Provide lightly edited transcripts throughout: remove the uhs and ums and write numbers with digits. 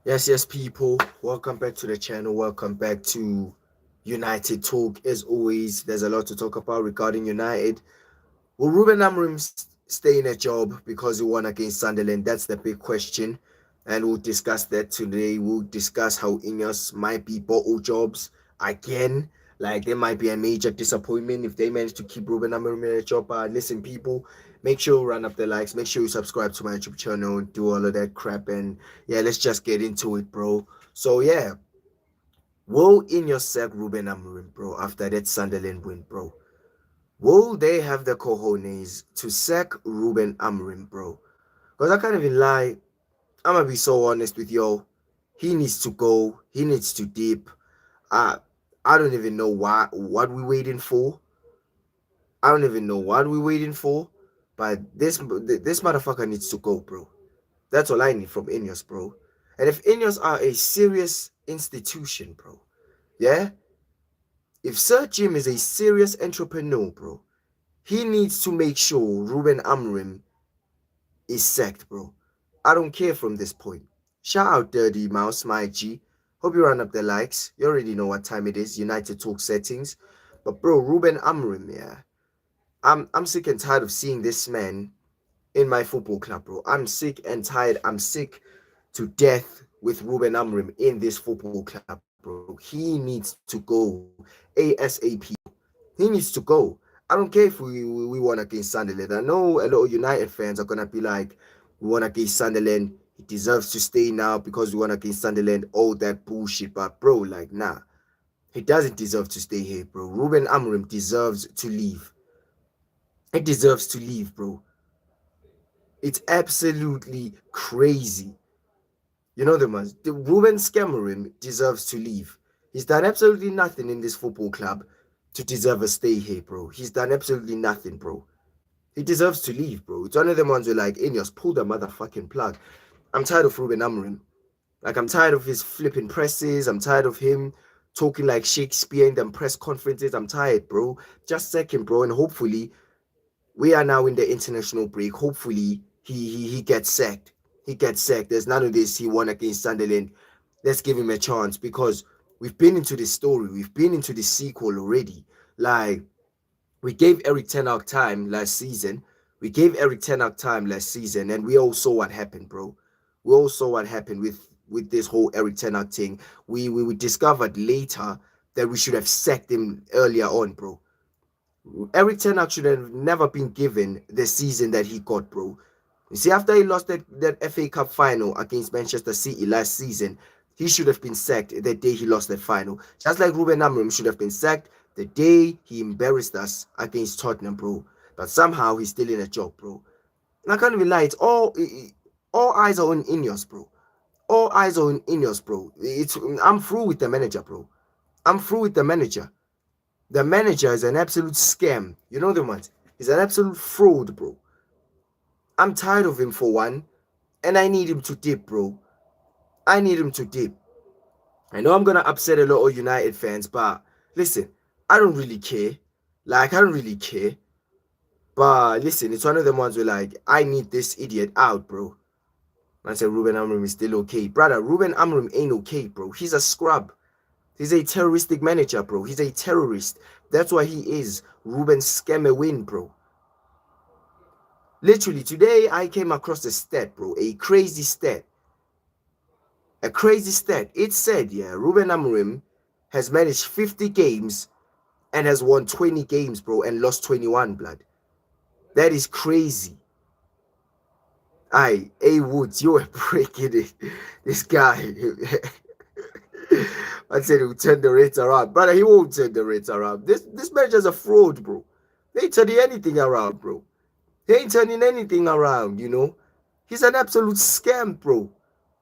Yes, people. Welcome back to the channel. Welcome back to United Talk. As always, there's a lot to talk about regarding United. Will Ruben Amorim stay in a job because he won against Sunderland? That's the big question. And we'll discuss that today. We'll discuss how Ineos might be bottle jobs again. Like, there might be a major disappointment if they manage to keep Ruben Amorim in a job. But listen, people, make sure you run up the likes. Make sure you subscribe to my YouTube channel. Do all of that crap. And yeah, let's just get into it, bro. So, yeah. Will Ineos sack Ruben Amorim, bro, after that Sunderland win, bro? Will they have the cojones to sack Ruben Amorim, bro? Because I can't even lie. I'm gonna be so honest with y'all. He needs to go. He needs to dip. I I don't even know what we waiting for. I don't even know what we waiting for. But this motherfucker needs to go, bro. That's all I need from Ineos, bro. And if Ineos are a serious institution, bro, yeah. If Sir Jim is a serious entrepreneur, bro, he needs to make sure Ruben Amorim is sacked, bro. I don't care from this point. Shout out Dirty Mouse, my G. Hope you run up the likes. You already know what time it is. United Talk settings. But bro, Ruben Amorim, yeah. I'm sick and tired of seeing this man in my football club, bro. I'm sick and tired. I'm sick to death with Ruben Amorim in this football club, bro. He needs to go ASAP. He needs to go. I don't care if we won against Sunderland. I know a lot of United fans are gonna be like, we won against Sunderland. He deserves to stay now because we won against Sunderland. All that bullshit, but bro, like, nah, he doesn't deserve to stay here, bro. Ruben Amorim deserves to leave. He deserves to leave, bro. It's absolutely crazy. You know the man. The Ruben Amorim deserves to leave. He's done absolutely nothing in this football club to deserve a stay here, bro. He's done absolutely nothing, bro. He deserves to leave, bro. It's one of them ones where like Ineos pull the motherfucking plug. I'm tired of Ruben Amorim. Like I'm tired of his flipping presses. I'm tired of him talking like Shakespeare in them press conferences. I'm tired, bro. Just second, bro, and hopefully we are now in the international break. Hopefully he gets sacked. He gets sacked. There's none of this. He won against Sunderland. Let's give him a chance because we've been into this story. We've been into this sequel already. Like we gave Eric Ten Hag time last season. We gave Eric Ten Hag time last season, and we all saw what happened, bro. We all saw what happened with this whole Eric Ten Hag thing. We discovered later that we should have sacked him earlier on, bro. Eric Ten Hag should have never been given the season that he got, bro. You see, after he lost that FA Cup final against Manchester City last season, he should have been sacked the day he lost that final. Just like Ruben Amorim should have been sacked the day he embarrassed us against Tottenham, bro. But somehow he's still in a job, bro. And I can't even lie. It's all eyes are on Ineos, bro. All eyes are on Ineos, bro. I'm through with the manager, bro. I'm through with the manager. The manager is an absolute scam. You know the ones. He's an absolute fraud, bro. I'm tired of him for one, and I need him to dip, bro. I need him to dip. I know I'm gonna upset a lot of United fans, but listen, I don't really care. Like, I don't really care. But listen, it's one of them ones where like I need this idiot out, bro. I said Ruben Amorim is still okay. Brother, Ruben Amorim ain't okay, bro. He's a scrub. He's a terroristic manager, bro. He's a terrorist. That's why he is. Ruben Scammer win, bro. Literally, today I came across a stat, bro. A crazy stat. A crazy stat. It said, yeah, Ruben Amorim has managed 50 games and has won 20 games, bro, and lost 21, blood. That is crazy. Aye, A Woods, you were breaking it. This guy. I said he'll turn the rates around. Brother, he won't turn the rates around. This manager's a fraud, bro. They ain't turning anything around, bro. He ain't turning anything around, you know. He's an absolute scam, bro.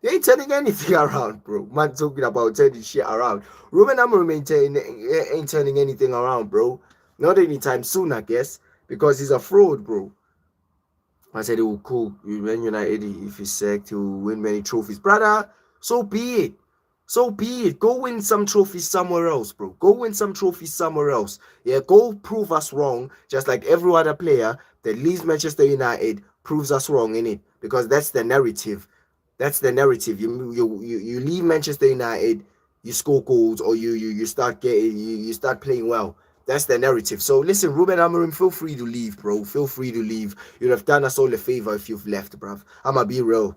He ain't turning anything around, bro. Man talking about turning shit around. Ruben Amorim ain't turning anything around, bro. Not anytime soon, I guess. Because he's a fraud, bro. I said, oh, cool. When United, if he's sacked, he'll win many trophies. Brother, so be it. So be it. Go win some trophies somewhere else, bro. Go win some trophies somewhere else. Yeah, go prove us wrong, just like every other player that leaves Manchester United proves us wrong in it. Because that's the narrative. That's the narrative. You leave Manchester United, you score goals, or you start getting you start playing well. That's the narrative. So listen, Ruben Amorim, feel free to leave, bro. Feel free to leave. You'd have done us all a favor if you've left, bruv. I'ma be real.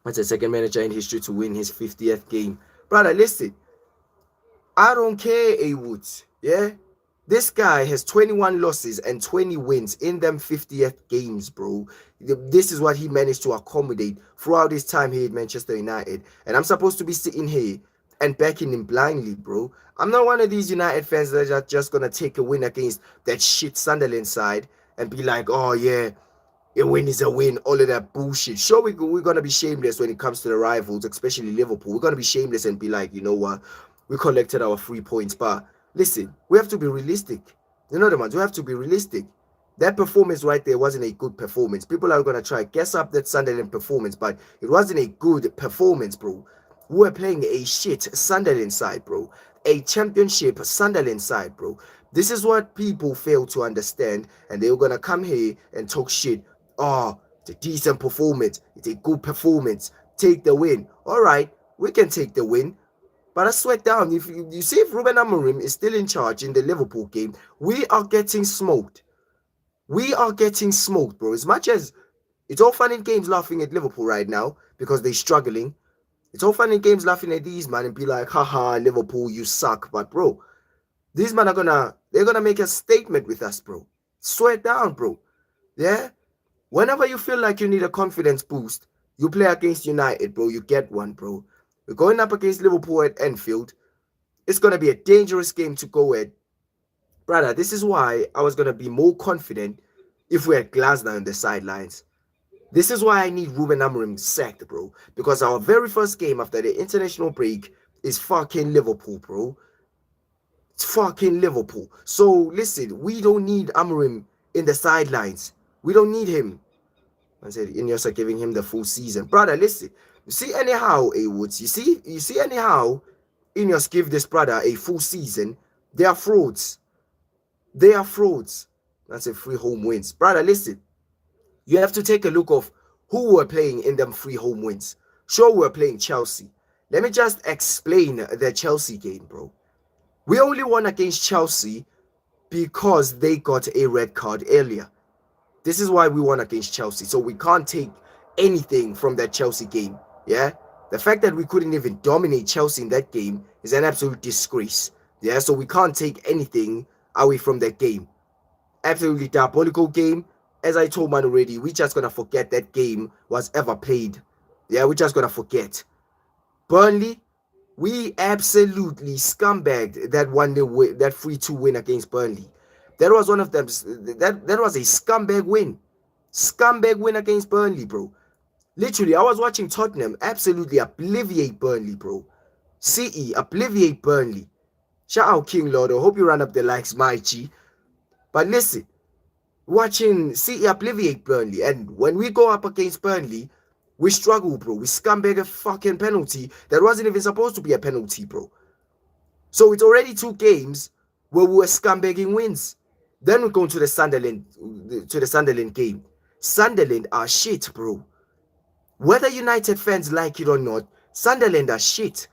That's the second manager in history to win his 50th game. Brother, listen. I don't care, A Woods. Yeah? This guy has 21 losses and 20 wins in them 50th games, bro. This is what he managed to accommodate throughout his time here at Manchester United. And I'm supposed to be sitting here and backing him blindly, bro. I'm not one of these United fans that are just going to take a win against that shit Sunderland side and be like, oh, yeah, a win is a win, all of that bullshit. Sure, we're going to be shameless when it comes to the rivals, especially Liverpool. We're going to be shameless and be like, you know what, we collected our 3 points. But listen, we have to be realistic. You know the ones, we have to be realistic. That performance right there wasn't a good performance. People are going to try guess up that Sunderland performance, but it wasn't a good performance, bro. We were playing a shit Sunderland side, bro. A championship Sunderland side, bro. This is what people fail to understand, and they're going to come here and talk shit. Oh, it's a decent performance. It's a good performance. Take the win. All right, we can take the win. But I swear down, if you see if Ruben Amorim is still in charge in the Liverpool game, we are getting smoked. We are getting smoked, bro. As much as it's all fun and games laughing at Liverpool right now because they're struggling. It's all fun and games laughing at these man and be like, haha, Liverpool, you suck. But bro, these men they're gonna make a statement with us, bro. Swear down, bro. Yeah? Whenever you feel like you need a confidence boost, you play against United, bro. You get one, bro. We're going up against Liverpool at Anfield. It's going to be a dangerous game to go at. Brother, this is why I was going to be more confident if we had Glasner on the sidelines. This is why I need Ruben Amorim sacked, bro. Because our very first game after the international break is fucking Liverpool, bro. It's fucking Liverpool. So, listen, we don't need Amorim in the sidelines. We don't need him. I said Ineos are giving him the full season. Brother, listen. You see anyhow, A Woods. You see anyhow Ineos give this brother a full season. They are frauds. They are frauds. That's a 3 home wins. Brother, listen. You have to take a look of who were playing in them 3 home wins. Sure, we're playing Chelsea. Let me just explain the Chelsea game, bro. We only won against Chelsea because they got a red card earlier. This is why we won against Chelsea. So we can't take anything from that Chelsea game. Yeah? The fact that we couldn't even dominate Chelsea in that game is an absolute disgrace. Yeah? So we can't take anything away from that game. Absolutely diabolical game. As I told man already, we're just going to forget that game was ever played. Yeah? We're just going to forget. Burnley, we absolutely scumbagged that 1-0 that 3-2 win against Burnley. That was one of them. That was a scumbag win. Scumbag win against Burnley, bro. Literally, I was watching Tottenham absolutely obliviate Burnley, bro. CE, obliviate Burnley. Shout out King Lord. I hope you run up the likes, my G. But listen, watching CE obliviate Burnley. And when we go up against Burnley, we struggle, bro. We scumbag a fucking penalty that wasn't even supposed to be a penalty, bro. So it's already 2 games where we were scumbagging wins. Then we go to the Sunderland game. Sunderland are shit, bro. Whether United fans like it or not, Sunderland are shit.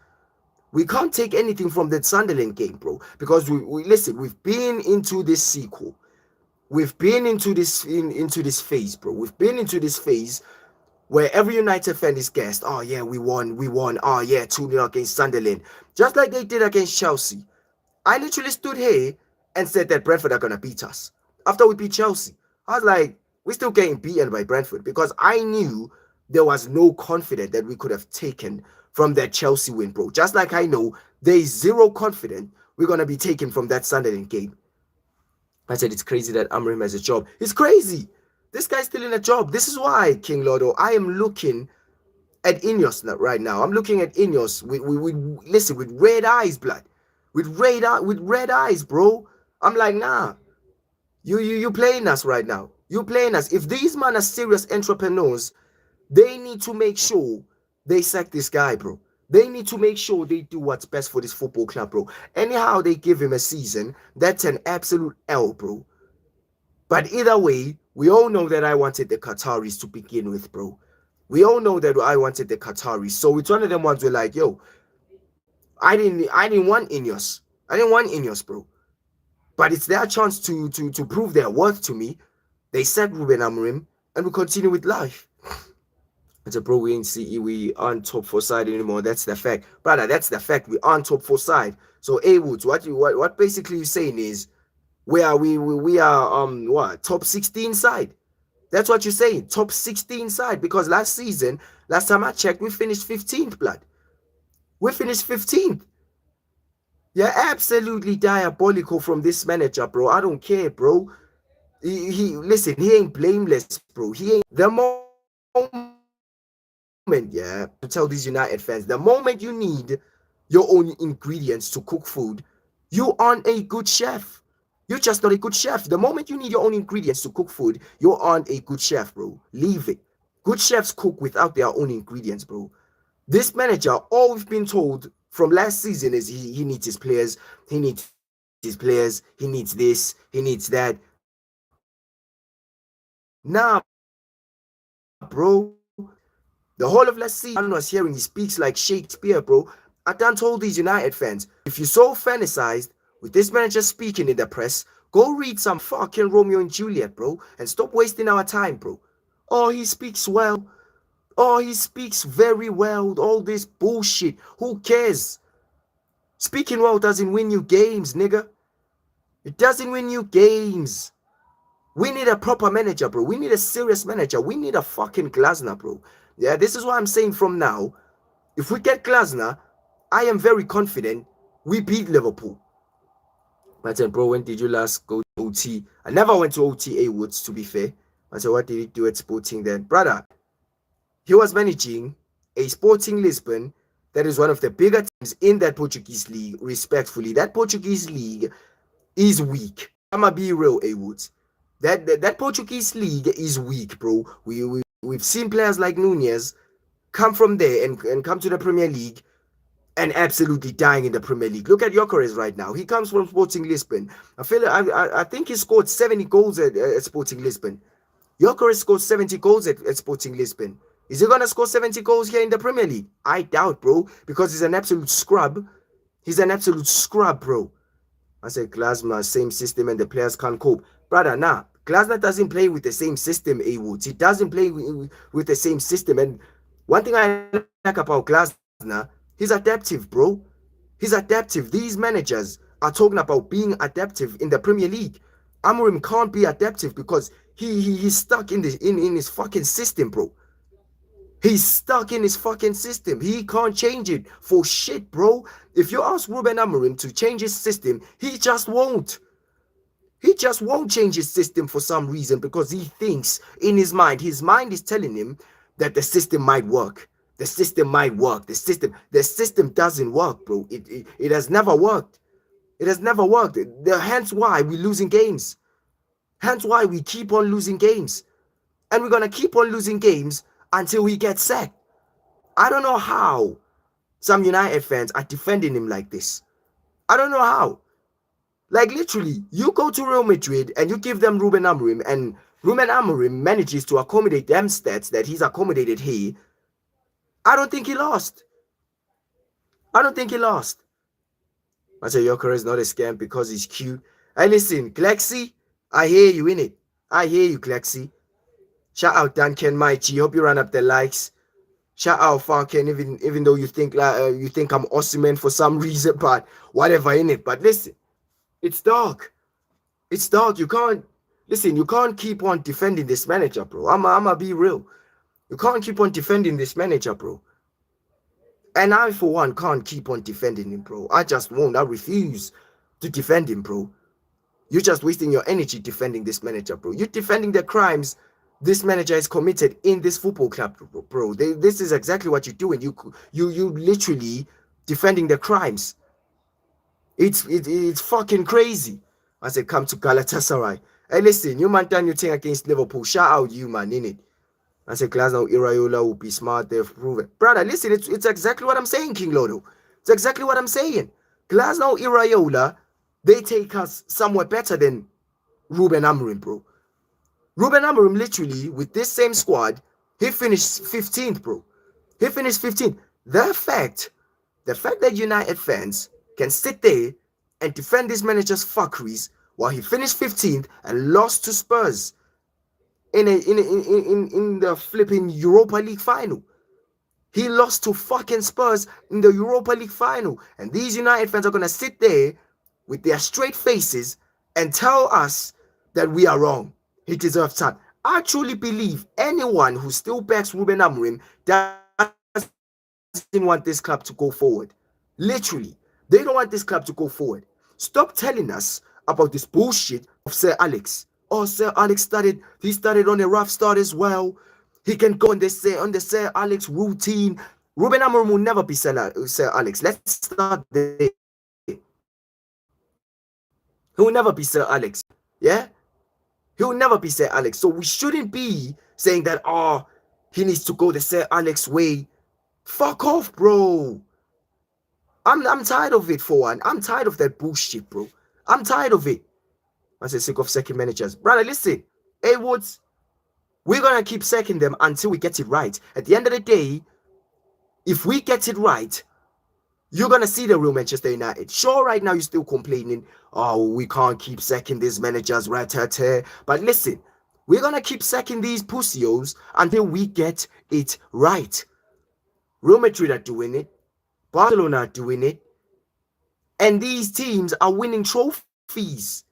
We can't take anything from that Sunderland game, bro. Because listen, we've been into this sequel. We've been into this phase, bro. We've been into this phase where every United fan is gassed. Oh yeah, we won. Oh yeah, 2-0 against Sunderland. Just like they did against Chelsea. I literally stood here and said that Brentford are going to beat us. After we beat Chelsea, I was like, we're still getting beaten by Brentford because I knew there was no confidence that we could have taken from that Chelsea win, bro. Just like I know there is zero confidence we're going to be taken from that Sunderland game. I said it's crazy that Amorim has a job. It's crazy. This guy's still in a job. This is why, King Lordo, I am looking at Ineos right now. I'm looking at Ineos with red eyes, blood. With red eyes, bro. I'm like, nah. You playing us right now. You playing us. If these men are serious entrepreneurs, they need to make sure they sack this guy, bro. They need to make sure they do what's best for this football club, bro. Anyhow they give him a season, that's an absolute L, bro. But either way, we all know that I wanted the Qataris to begin with, bro. We all know that I wanted the Qataris. So it's one of them ones where like, yo, I didn't want Ineos. I didn't want Ineos, bro. But it's their chance to prove their worth to me. They said Ruben Amorim, and we continue with life. I said, bro, we aren't top four side anymore. That's the fact, brother. That's the fact. We aren't top four side. So, Woods, what basically you're saying is, we are what, top 16 side. That's what you're saying, top 16 side. Because last time I checked, we finished 15th, blood. We finished 15th. Yeah, absolutely diabolical from this manager, bro. I don't care, bro. Listen, he ain't blameless, bro. He ain't the moment, yeah, to tell these United fans, the moment you need your own ingredients to cook food, you aren't a good chef. You're just not a good chef. The moment you need your own ingredients to cook food, you aren't a good chef, bro. Leave it. Good chefs cook without their own ingredients, bro. This manager, all we've been told from last season is he needs his players, he needs this, he needs that. Nah, bro. The whole of last season, I was hearing he speaks like Shakespeare, bro. I done told these United fans, if you're so fantasized with this manager speaking in the press, go read some fucking Romeo and Juliet, bro, and stop wasting our time, bro. Oh, he speaks well. Oh, he speaks very well. All this bullshit. Who cares? Speaking well doesn't win you games, nigga. It doesn't win you games. We need a proper manager, bro. We need a serious manager. We need a fucking Glasner, bro. Yeah, this is what I'm saying from now. If we get Glasner, I am very confident we beat Liverpool. I said, bro, when did you last go to OT? I never went to OT Woods, to be fair. I said, what did he do at Sporting then? Brother, he was managing a Sporting Lisbon that is one of the bigger teams in that Portuguese league, respectfully. That Portuguese league is weak. I'ma be real, Woods. That Portuguese league is weak, bro. We've seen players like Nunez come from there and come to the Premier League and absolutely dying in the Premier League. Look at Gyökeres right now. He comes from Sporting Lisbon. I think he scored 70 goals at Sporting Lisbon. Gyökeres scored 70 goals at Sporting Lisbon. Is he gonna score 70 goals here in the Premier League? I doubt, bro, because he's an absolute scrub. He's an absolute scrub, bro. I said Glasner, same system, and the players can't cope. Brother, nah. Glasner doesn't play with the same system, Woods. He doesn't play with the same system. And one thing I like about Glasner, he's adaptive, bro. He's adaptive. These managers are talking about being adaptive in the Premier League. Amorim can't be adaptive because he's stuck in his fucking system, bro. He's stuck in his fucking system. He can't change it for shit, bro. If you ask Ruben Amorim to change his system, he just won't. He just won't change his system for some reason because he thinks in his mind is telling him that the system might work. The system might work. The system doesn't work, bro. It has never worked. It has never worked. Hence why we're losing games. Hence why we keep on losing games. And we're going to keep on losing games until he gets sacked. I don't know how some United fans are defending him like this. I don't know how. Like literally, you go to Real Madrid and you give them Ruben Amorim, and Ruben Amorim manages to accommodate them stats that he's accommodated here. I don't think he lost. I don't think he lost. I say Gyökeres is not a scam because he's cute. Hey, listen, Klexi, I hear you in it. I hear you, Klexi. Shout out Duncan, my G. Hope you run up the likes. Shout out fucking even though you think I'm Osimhen for some reason, but whatever in it. But listen. It's dark. It's dark. You can't keep on defending this manager, bro. I'ma be real. You can't keep on defending this manager, bro. And I, for one, can't keep on defending him, bro. I just won't. I refuse to defend him, bro. You're just wasting your energy defending this manager, bro. You're defending the crimes this manager is committed in this football club, bro. This is exactly what you're doing. You literally defending the crimes. It's fucking crazy. I said, come to Galatasaray. Hey, listen, you man done your thing against Liverpool. Shout out you, man, innit? I said, Glasgow Iraola will be smart. They've proven. Brother, listen, it's exactly what I'm saying, King Lodo. It's exactly what I'm saying. Glasgow Iraola, they take us somewhere better than Ruben Amorim, bro. Ruben Amorim, literally, with this same squad, He finished 15th, bro. He finished 15th. The fact that United fans can sit there and defend this manager's fuckeries while he finished 15th and lost to Spurs in the flipping Europa League final. He lost to fucking Spurs in the Europa League final. And these United fans are going to sit there with their straight faces and tell us that we are wrong. He deserves time. I truly believe anyone who still backs Ruben Amorim doesn't want this club to go forward. Literally, they don't want this club to go forward. Stop telling us about this bullshit of Sir Alex. Oh, Sir Alex started on a rough start as well. He can go on the Sir Alex routine. Ruben Amorim will never be Sir Alex. Let's start there. He will never be Sir Alex. Yeah? He will never be Sir Alex. So we shouldn't be saying that, oh, he needs to go the Sir Alex way. Fuck off, bro. I'm tired of it, for one. I'm tired of that bullshit, bro. I'm tired of it. I say sick of second managers. Brother, listen. Hey, Woods, we're going to keep sacking them until we get it right. At the end of the day, if we get it right, you're going to see the real Manchester United. Sure, right now you're still complaining, oh, we can't keep sacking these managers, rat-tat-tat. But listen, we're going to keep sacking these pussios until we get it right. Real Madrid are doing it. Barcelona are doing it. And these teams are winning trophies.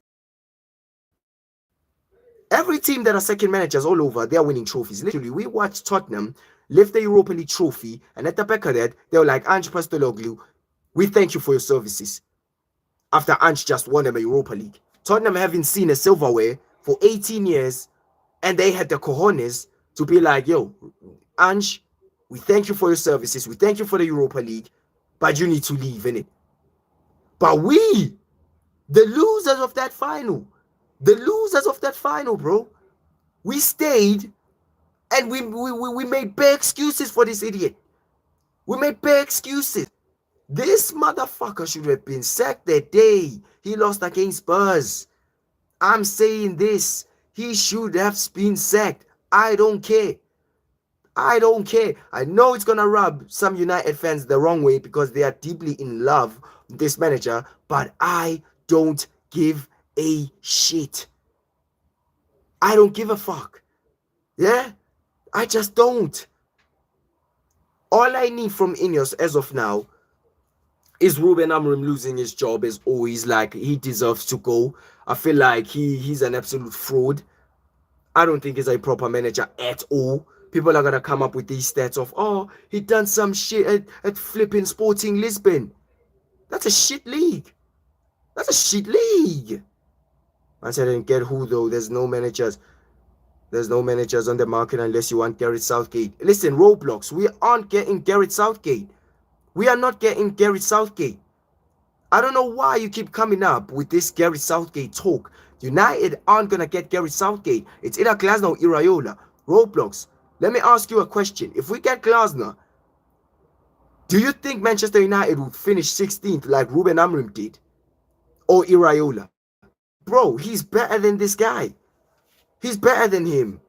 Every team that are second managers all over, they are winning trophies. Literally, we watched Tottenham lift the Europa League trophy, and at the back of that, they were like, Ange Postecoglou, we thank you for your services. After Ange just won them a Europa League. Tottenham haven't seen a silverware for 18 years, and they had the cojones to be like, yo, Ange, we thank you for your services, we thank you for the Europa League, but you need to leave, innit? But we, the losers of that final, bro, we stayed and we made bare excuses for this idiot. We made bare excuses. This motherfucker should have been sacked that day he lost against Spurs. I'm saying this. He should have been sacked. I don't care. I know it's going to rub some United fans the wrong way because they are deeply in love with this manager, but I don't give a shit. I don't give a fuck. Yeah? I just don't. All I need from Ineos as of now is Ruben Amorim losing his job as always. Like, he deserves to go. I feel like he's an absolute fraud. I don't think he's a proper manager at all. People are going to come up with these stats of, oh, he done some shit at flipping Sporting Lisbon. That's a shit league. I said, I didn't get who, though. There's no managers on the market unless you want Gareth Southgate. Listen, Roblox, we aren't getting Gareth Southgate. We are not getting Gareth Southgate. I don't know why you keep coming up with this Gareth Southgate talk. United aren't going to get Gareth Southgate. It's either Glasner or Iraola. Roblox, let me ask you a question. If we get Glasner, do you think Manchester United would finish 16th like Ruben Amorim did? Or Iraola? Bro, he's better than this guy. He's better than him.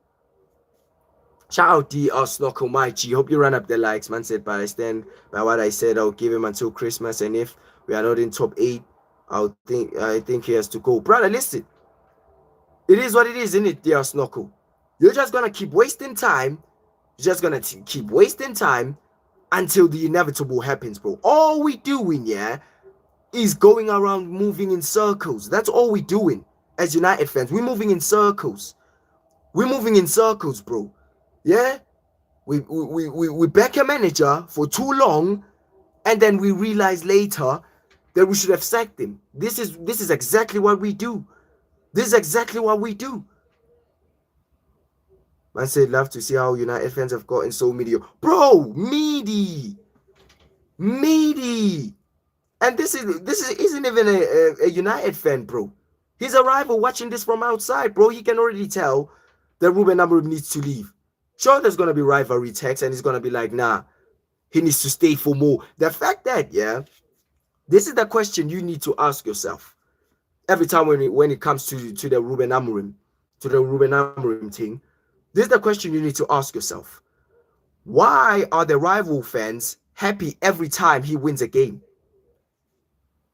Shout out DR Snorkel, my G. Hope you run up the likes, man. Said, but I stand by what I said. I'll give him until Christmas. And if we are not in top 8, I think he has to go. Brother, listen. It is what it is, isn't it, DR Snorkel? You're just going to keep wasting time. You're just going to keep wasting time until the inevitable happens, bro. All we doing, yeah, is going around moving in circles. That's all we're doing as United fans. We're moving in circles. Bro. Yeah? We back a manager for too long, and then we realize later that we should have sacked him. This is exactly what we do. Man said, love to see how United fans have gotten so mediocre. Bro, meaty. And this isn't even a United fan, bro. He's a rival watching this from outside, bro. He can already tell that Ruben Amorim needs to leave. Sure, there's going to be rivalry text, and he's going to be like, nah, he needs to stay for more. The fact that, yeah, this is the question you need to ask yourself every time when it comes to the Ruben Amorim thing. This is the question you need to ask yourself. Why are the rival fans happy every time he wins a game?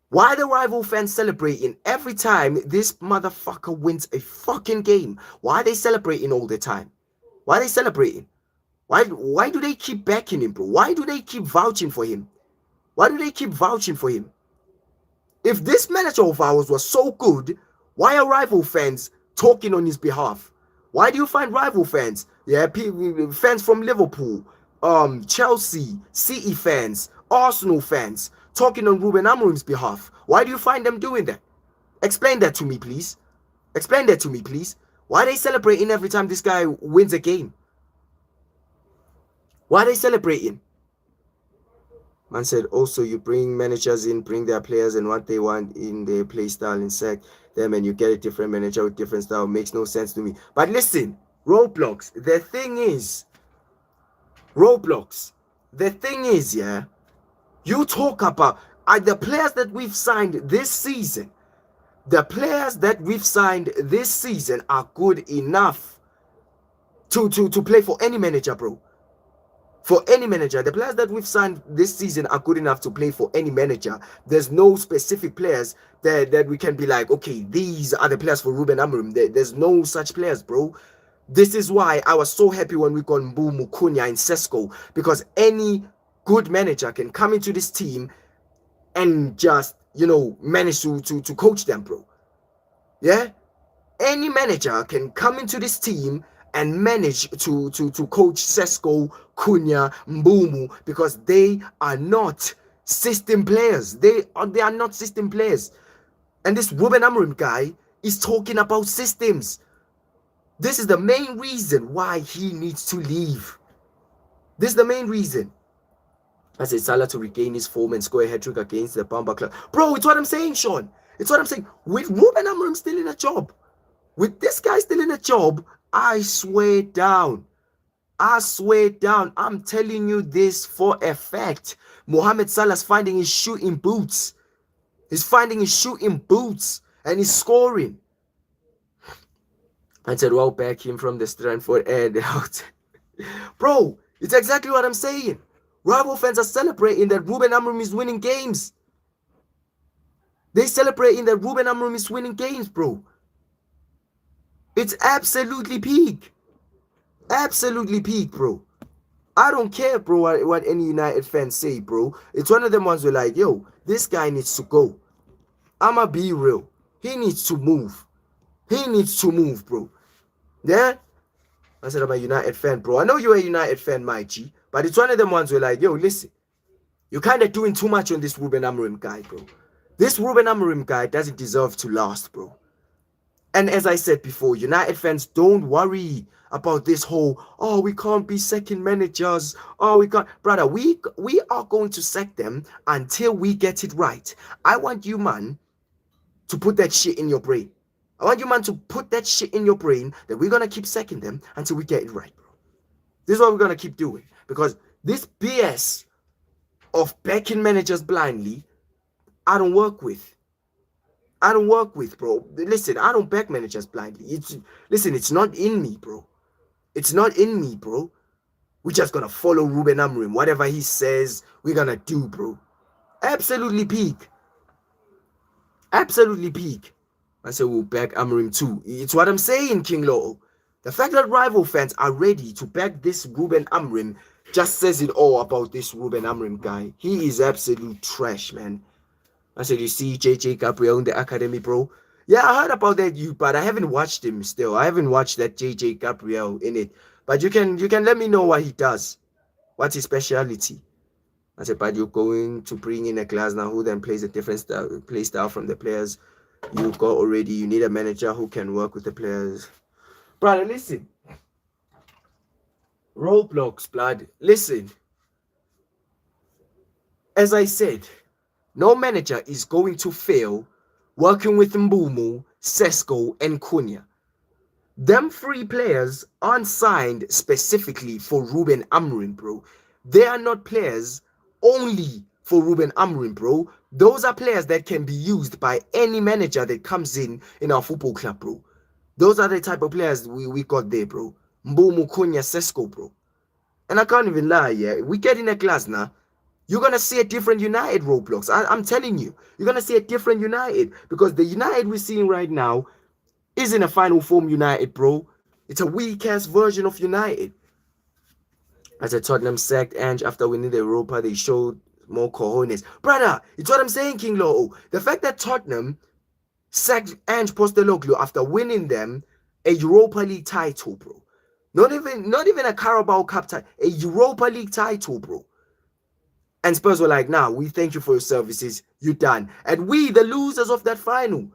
Why are the rival fans celebrating every time this motherfucker wins a fucking game? Why are they celebrating all the time? Why are they celebrating? Why do they keep backing him, bro? Why do they keep vouching for him? Why do they keep vouching for him? If this manager of ours was so good, why are rival fans talking on his behalf? Why do you find rival fans? Yeah, fans from Liverpool, Chelsea, City fans, Arsenal fans talking on Ruben Amorim's behalf. Why do you find them doing that? Explain that to me, please. Explain that to me, please. Why are they celebrating every time this guy wins a game? Why are they celebrating? Man said, also, you bring managers in, bring their players and what they want in their play style and sack them, and you get a different manager with different style. Makes no sense to me. But listen, Roblox, the thing is, yeah, you talk about the players that we've signed this season. The players that we've signed this season are good enough to play for any manager, bro. For any manager, the players that we've signed this season are good enough to play for any manager. There's no specific players that we can be like, okay, these are the players for Ruben Amorim. There's no such players, bro. This is why I was so happy when we got Mbeumo, Cunha, and Sesko, because any good manager can come into this team and just, manage to coach them, bro. Yeah? Any manager can come into this team and manage to coach Sesko, Cunha, Mbeumo, because they are not system players. They are not system players. And this Ruben Amorim guy is talking about systems. This is the main reason why he needs to leave. This is the main reason. I said Salah to regain his form and score a hat-trick against the Bamba club. Bro, it's what I'm saying, Sean. It's what I'm saying. With Ruben Amorim still in a job, with this guy still in a job, I swear down. I'm telling you this for a fact. Mohamed Salah's finding his shooting boots. He's finding his shooting boots and he's scoring. I said, well, back him from the Stratford end out. Bro, it's exactly what I'm saying. Rival fans are celebrating that Ruben Amorim is winning games. They're celebrating that Ruben Amorim is winning games, bro. It's absolutely peak. Absolutely peak, bro. I don't care, bro, what any United fans say, bro. It's one of them ones who are like, yo, this guy needs to go. I'ma be real. He needs to move. He needs to move, bro. Yeah? I said I'm a United fan, bro. I know you're a United fan, my G. But it's one of them ones who are like, yo, listen. You're kind of doing too much on this Ruben Amorim guy, bro. This Ruben Amorim guy doesn't deserve to last, bro. And as I said before, United fans, don't worry about this whole, oh, we can't be second managers. Oh, we can't. Brother, we are going to sack them until we get it right. I want you, man, to put that shit in your brain. I want you, man, to put that shit in your brain that we're going to keep sacking them until we get it right, bro. This is what we're going to keep doing. Because this BS of backing managers blindly, I don't work with. I don't work with, bro. Listen, I don't back managers blindly. It's not in me, bro. It's not in me, bro. We're just gonna follow Ruben Amorim. Whatever he says, we're gonna do, bro. Absolutely peak. Absolutely peak. I say we'll back Amorim too. It's what I'm saying, King Lotto. The fact that rival fans are ready to back this Ruben Amorim just says it all about this Ruben Amorim guy. He is absolute trash, man. I said, you see JJ Gabriel in the academy, bro? Yeah, I heard about that, but I haven't watched him still. I haven't watched that JJ Gabriel in it. But you can let me know what he does. What's his speciality? I said, but you're going to bring in a class now who then plays a different play style from the players you got already. You need a manager who can work with the players. Brother, listen. Roblox, blood. Listen. As I said, no manager is going to fail working with Mbeumo, Sesko, and Cunha. Them three players aren't signed specifically for Ruben Amorim, bro. They are not players only for Ruben Amorim, bro. Those are players that can be used by any manager that comes in our football club, bro. Those are the type of players we got there, bro. Mbeumo, Cunha, Sesko, bro. And I can't even lie, yeah. We get in a class now. You're going to see a different United, Roblox. I'm telling you. You're going to see a different United. Because the United we're seeing right now isn't a final form United, bro. It's a weak-ass version of United. As a Tottenham sacked Ange after winning the Europa, they showed more cojones. Brother, it's what I'm saying, King Lo. The fact that Tottenham sacked Ange Postecoglou after winning them a Europa League title, bro. Not even a Carabao Cup title, a Europa League title, bro. And Spurs were like, nah, we thank you for your services. You're done. And we, the losers of that final,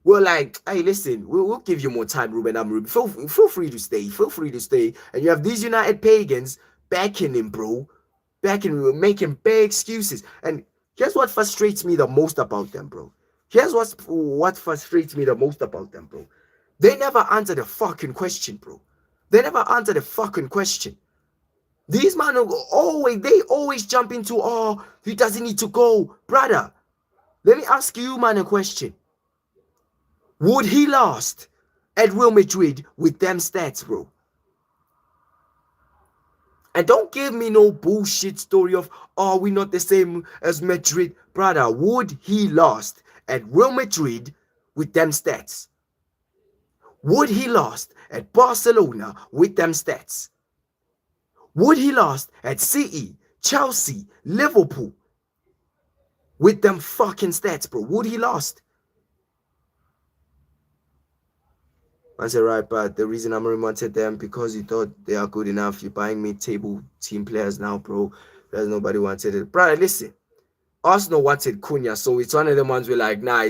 were like, hey, listen, we'll give you more time, Ruben Amorim. Feel free to stay. Feel free to stay. And you have these United pagans backing him, bro. Backing him, making big excuses. And here's what frustrates me the most about them, bro. Here's what frustrates me the most about them, bro. They never answer the fucking question, bro. They never answer the fucking question. These men always jump into, oh, he doesn't need to go. Brother, let me ask you, man, a question. Would he last at Real Madrid with them stats, bro? And don't give me no bullshit story of, oh, we're not the same as Madrid. Brother, would he last at Real Madrid with them stats? Would he last at Barcelona with them stats? Would he last at City, Chelsea, Liverpool with them fucking stats, bro? Would he last? I said, right, but the reason Amorim wanted them because he thought they are good enough. You're buying mid-table team players now, bro. There's nobody wanted it. Brother, listen. Arsenal wanted Cunha, so it's one of the ones we're like, nah,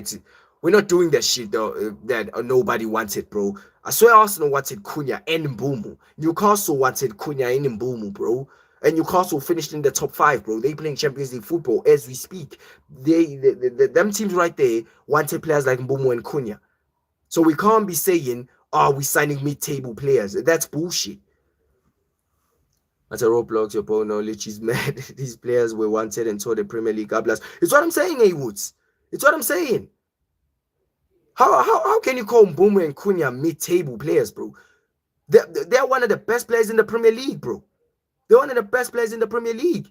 we're not doing that shit though, that nobody wanted, bro. I swear Arsenal wanted Cunha and Mbeumo. Newcastle wanted Cunha and Mbeumo, bro. And Newcastle finished in the top 5, bro. They playing Champions League football as we speak. Them teams right there wanted players like Mbeumo and Cunha. So we can't be saying, oh, we're signing mid-table players. That's bullshit. At a Roblox, your ball knowledge is mad. These players were wanted and told the Premier League Ablas. It's what I'm saying, A-Woods. It's what I'm saying. How can you call Mbeumo and Cunha mid-table players, bro? They're one of the best players in the Premier League, bro. They're one of the best players in the Premier League.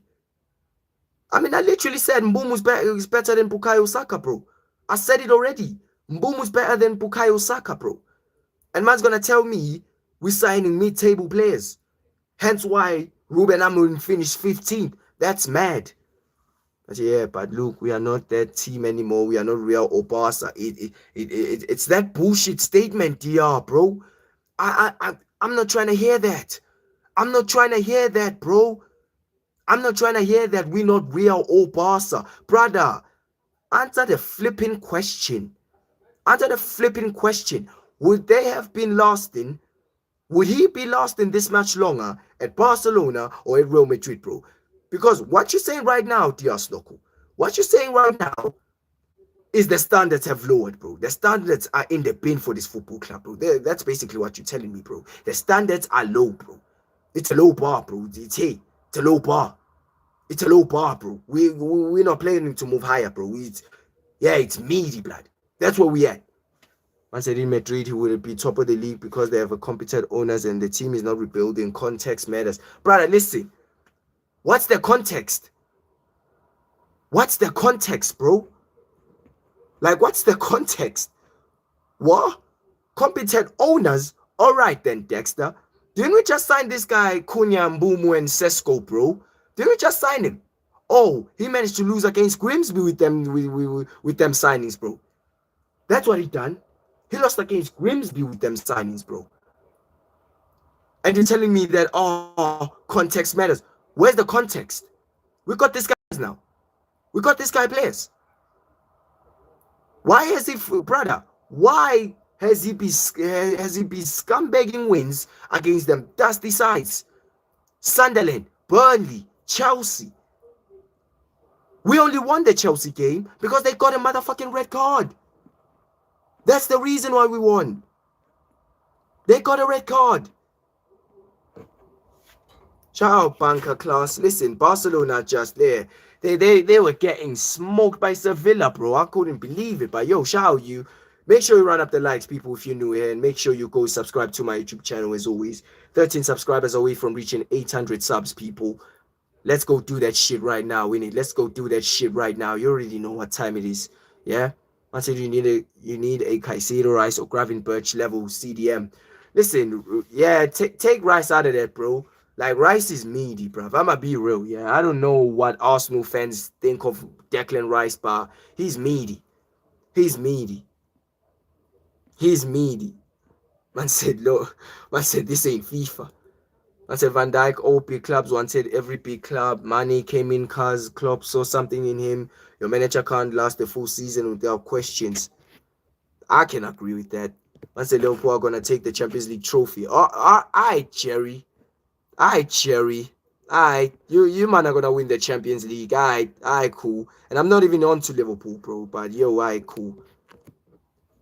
I mean, I literally said Mbeumo's is better than Bukayo Saka, bro. I said it already. Mbeumo's better than Bukayo Saka, bro. And man's going to tell me we're signing mid-table players. Hence why Ruben Amorim finished 15th. That's mad. But yeah, but look, we are not that team anymore. We are not Real or Barca. It's that bullshit statement, DR, bro. I'm not trying to hear that. I'm not trying to hear that, bro. I'm not trying to hear that we're not Real or Barca. Brother, answer the flipping question. Answer the flipping question. Would they have been lasting? Would he be lasting this much longer at Barcelona or at Real Madrid, bro? Because what you're saying right now, DR Snoko, what you're saying right now is the standards have lowered, bro. The standards are in the bin for this football club, bro. That's basically what you're telling me, bro. The standards are low, bro. It's a low bar, bro. It's a low bar. It's a low bar, bro. We're not planning to move higher, bro. It's meaty, blood. That's where we at. Once in Madrid, he would be top of the league because they have a competent owners and the team is not rebuilding. Context matters. Brother, listen. What's the context? What's the context, bro? Like, what's the context? What? Competent owners? All right then, Dexter. Didn't we just sign this guy, Cunha, Mbeumo, and Sesko, bro? Didn't we just sign him? Oh, he managed to lose against Grimsby with them signings, bro. That's what he done. He lost against Grimsby with them signings, bro. And you're telling me that, oh, context matters. Where's the context? We got this guys now. We got this guy players. Why has he, brother? Why has he been scumbagging wins against them dusty sides? Sunderland, Burnley, Chelsea. We only won the Chelsea game because they got a motherfucking red card. That's the reason why we won. They got a red card. Shout out banker class. Listen, Barcelona just there. They were getting smoked by Sevilla, bro. I couldn't believe it. But yo, shout out you. Make sure you run up the likes, people, if you're new here, and make sure you go subscribe to my YouTube channel as always. 13 subscribers away from reaching 800 subs, people. Let's go do that shit right now, innit? Let's go do that shit right now. You already know what time it is, yeah? I said you need a Caicedo Rice or Gravenberch level CDM. Listen, yeah, take Rice out of that, bro. Like, Rice is meaty, bro. I'ma be real, yeah. I don't know what Arsenal fans think of Declan Rice, but he's meaty. He's meaty. He's meaty. Man said, look, man said this ain't FIFA. Man said Van Dijk, all big clubs wanted every big club. Money came in cause Klopp saw something in him. Your manager can't last the full season without questions. I can agree with that. Man said Liverpool are gonna take the Champions League trophy. Alright, Jerry. Alright, Jerry. Alright, you man are gonna win the Champions League. Alright, cool. And I'm not even on to Liverpool, bro. But yo, alright, cool.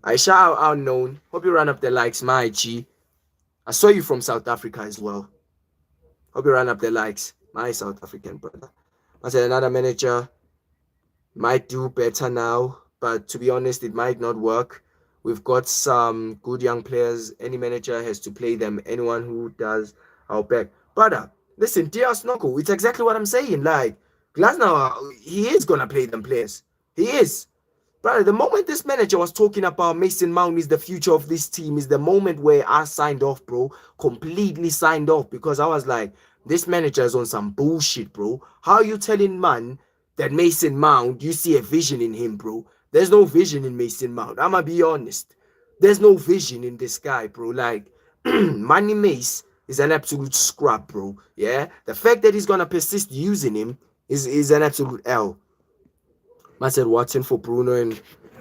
I shout out Unknown. Hope you run up the likes, my G. I saw you from South Africa as well. Hope you run up the likes, my South African brother. I said another manager might do better now, but to be honest, it might not work. We've got some good young players. Any manager has to play them. Anyone who does, I'll back. Brother, listen, dear Snoko, it's exactly what I'm saying. Like, Glasner, he is going to play them players. He is. Brother, the moment this manager was talking about Mason Mount is the future of this team is the moment where I signed off, bro. Completely signed off because I was like, this manager is on some bullshit, bro. How are you telling man that Mason Mount, you see a vision in him, bro? There's no vision in Mason Mount. I'ma be honest. There's no vision in this guy, bro. Like, Manny Mace is an absolute scrub, bro. Yeah? The fact that he's going to persist using him is an absolute L. I said Watson for Bruno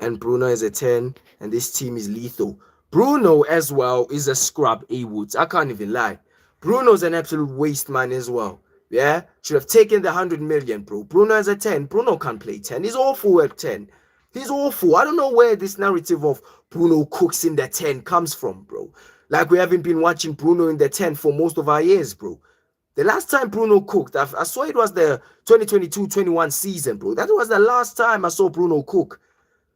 and Bruno is a 10 and this team is lethal. Bruno as well is a scrub, A-Woods. I can't even lie. Bruno's an absolute waste man as well. Yeah? Should have taken the 100 million, bro. Bruno is a 10. Bruno can't play 10. He's awful at 10. He's awful. I don't know where this narrative of Bruno cooks in the 10 comes from, bro. Like we haven't been watching Bruno in the 10 for most of our years, bro. The last time Bruno cooked, I saw it was the 2022-21 season, bro. That was the last time I saw Bruno cook.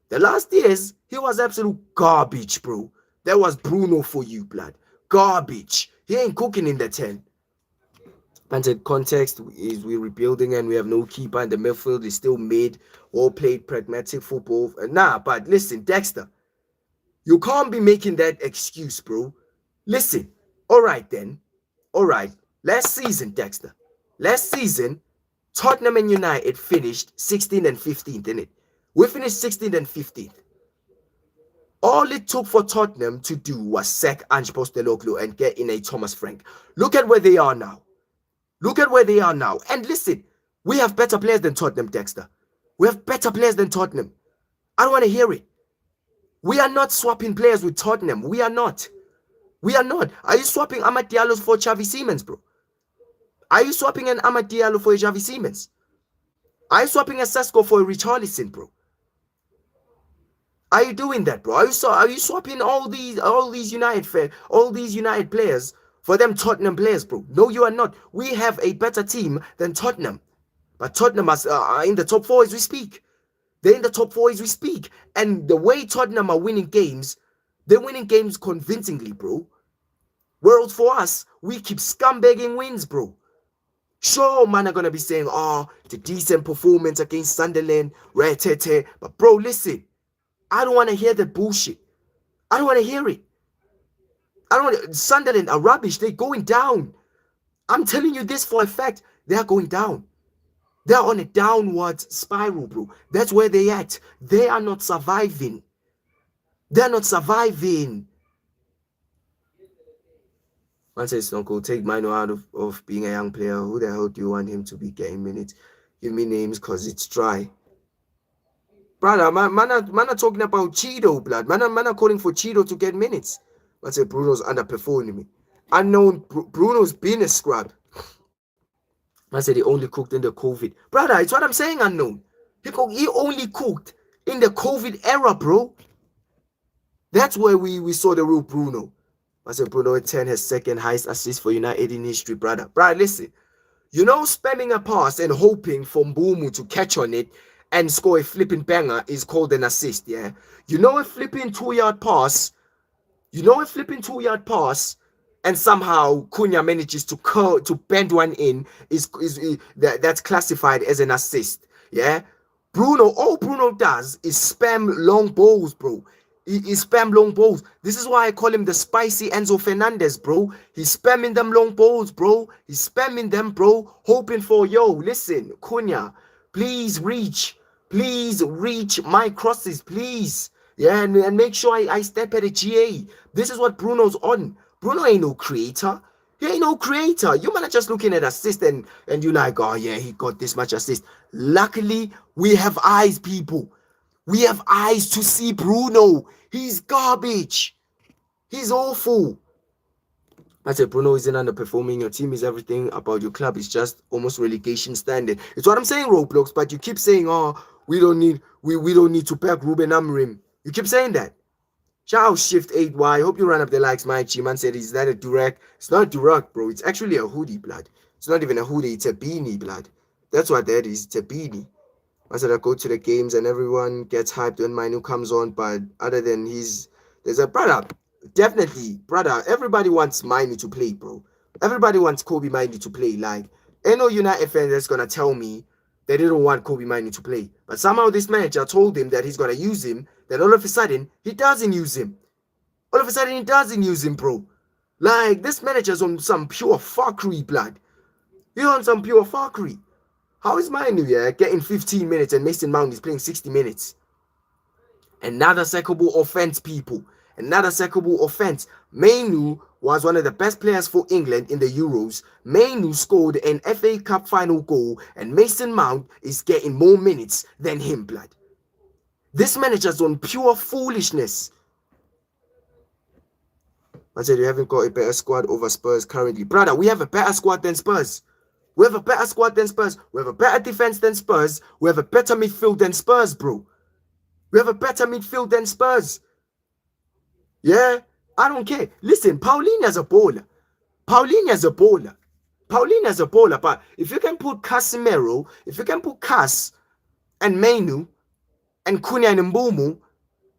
The last years, he was absolute garbage, bro. That was Bruno for you, blood. Garbage. He ain't cooking in the 10. And the context is we're rebuilding and we have no keeper and the midfield is still mid. All played pragmatic football. Nah, but listen, Dexter. You can't be making that excuse, bro. Listen. All right, then. All right. Last season, Dexter. Last season, Tottenham and United finished 16th and 15th, innit? We finished 16th and 15th. All it took for Tottenham to do was sack Ange Postecoglou and get in a Thomas Frank. Look at where they are now. Look at where they are now. And listen, we have better players than Tottenham, Dexter. We have better players than Tottenham. I don't want to hear it. We are not swapping players with Tottenham. We are not. We are not. Are you swapping Amad Diallo for Xavi Simons, bro? Are you swapping an Amad Diallo for a Xavi Simons? Are you swapping a Sesko for a Richarlison, bro? Are you doing that, bro? Are you swapping all these United players for them Tottenham players, bro? No, you are not. We have a better team than Tottenham. But Tottenham are in the top 4 as we speak. They're in the top 4 as we speak. And the way Tottenham are winning games, they're winning games convincingly, bro. Whereas for us, we keep scumbagging wins, bro. Sure, man are going to be saying, oh, it's a decent performance against Sunderland, red-tete. But bro, listen, I don't want to hear that bullshit. I don't want to hear it. Sunderland are rubbish. They're going down. I'm telling you this for a fact. They're going down. They're on a downward spiral, bro. That's where they at. They are not surviving. They're not surviving. Man says, Uncle, take Mino out of being a young player. Who the hell do you want him to be getting minutes? Give me names because it's dry. Brother, man are talking about Cheeto, blood. Man are calling for Cheeto to get minutes. Man said, Bruno's underperforming me. Unknown, Bruno's been a scrub. Man said he only cooked in the COVID. Brother, it's what I'm saying, Unknown. He only cooked in the COVID era, bro. That's where we saw the real Bruno. I said Bruno at 10 has second highest assist for United in history, brother. Brother, listen. You know, spamming a pass and hoping for Mbumu to catch on it and score a flipping banger is called an assist, yeah? You know a flipping 2-yard pass, and somehow Cunha manages to bend one in, that's classified as an assist, yeah? All Bruno does is spam long balls, bro. He spam long balls. This is why I call him the spicy Enzo Fernandez, bro. He's spamming them long balls, bro. He's spamming them, bro. Hoping for, listen, Cunha, please reach my crosses, please. Yeah, and make sure I step at a GA. This is what Bruno's on. Bruno ain't no creator. He ain't no creator. You man are just looking at assist and you like, oh yeah, he got this much assist. Luckily, we have eyes, people. We have eyes to see Bruno. He's garbage. He's awful. I said Bruno isn't underperforming. Your team is everything about your club. It's just almost relegation standard. It's what I'm saying, Roblox. But you keep saying, oh, we don't need to back Ruben Amorim. You keep saying that. Shout out Shift 8Y. Hope you run up the likes, my G-man said, is that a Durag? It's not a Durag, bro. It's actually a hoodie, blood. It's not even a hoodie. It's a beanie, blood. That's what that is. It's a beanie. I said I go to the games and everyone gets hyped when Manu comes on, but other than there's a brother, definitely, brother, everybody wants Manu to play, bro. Everybody wants Kobe Manu to play. Like, ain't no United fan that's gonna tell me they didn't want Kobe Manu to play. But somehow this manager told him that he's gonna use him, then all of a sudden, he doesn't use him. All of a sudden, he doesn't use him, bro. Like, this manager's on some pure fuckery, blood. He's on some pure fuckery. How is Manu, getting 15 minutes and Mason Mount is playing 60 minutes? Another sackable offense, people. Another sackable offense. Manu was one of the best players for England in the Euros. Manu scored an FA Cup final goal and Mason Mount is getting more minutes than him, blood. This manager's on pure foolishness. I said you haven't got a better squad over Spurs currently. Brother, we have a better squad than Spurs. We have a better squad than Spurs. We have a better defense than Spurs. We have a better midfield than Spurs, bro. We have a better midfield than Spurs. Yeah, I don't care. Listen, Paulina's a baller. Paulina's a baller. Paulina's a baller. But if you can put Casemiro, if you can put Cas and Manu and Cunha and Mbeumo,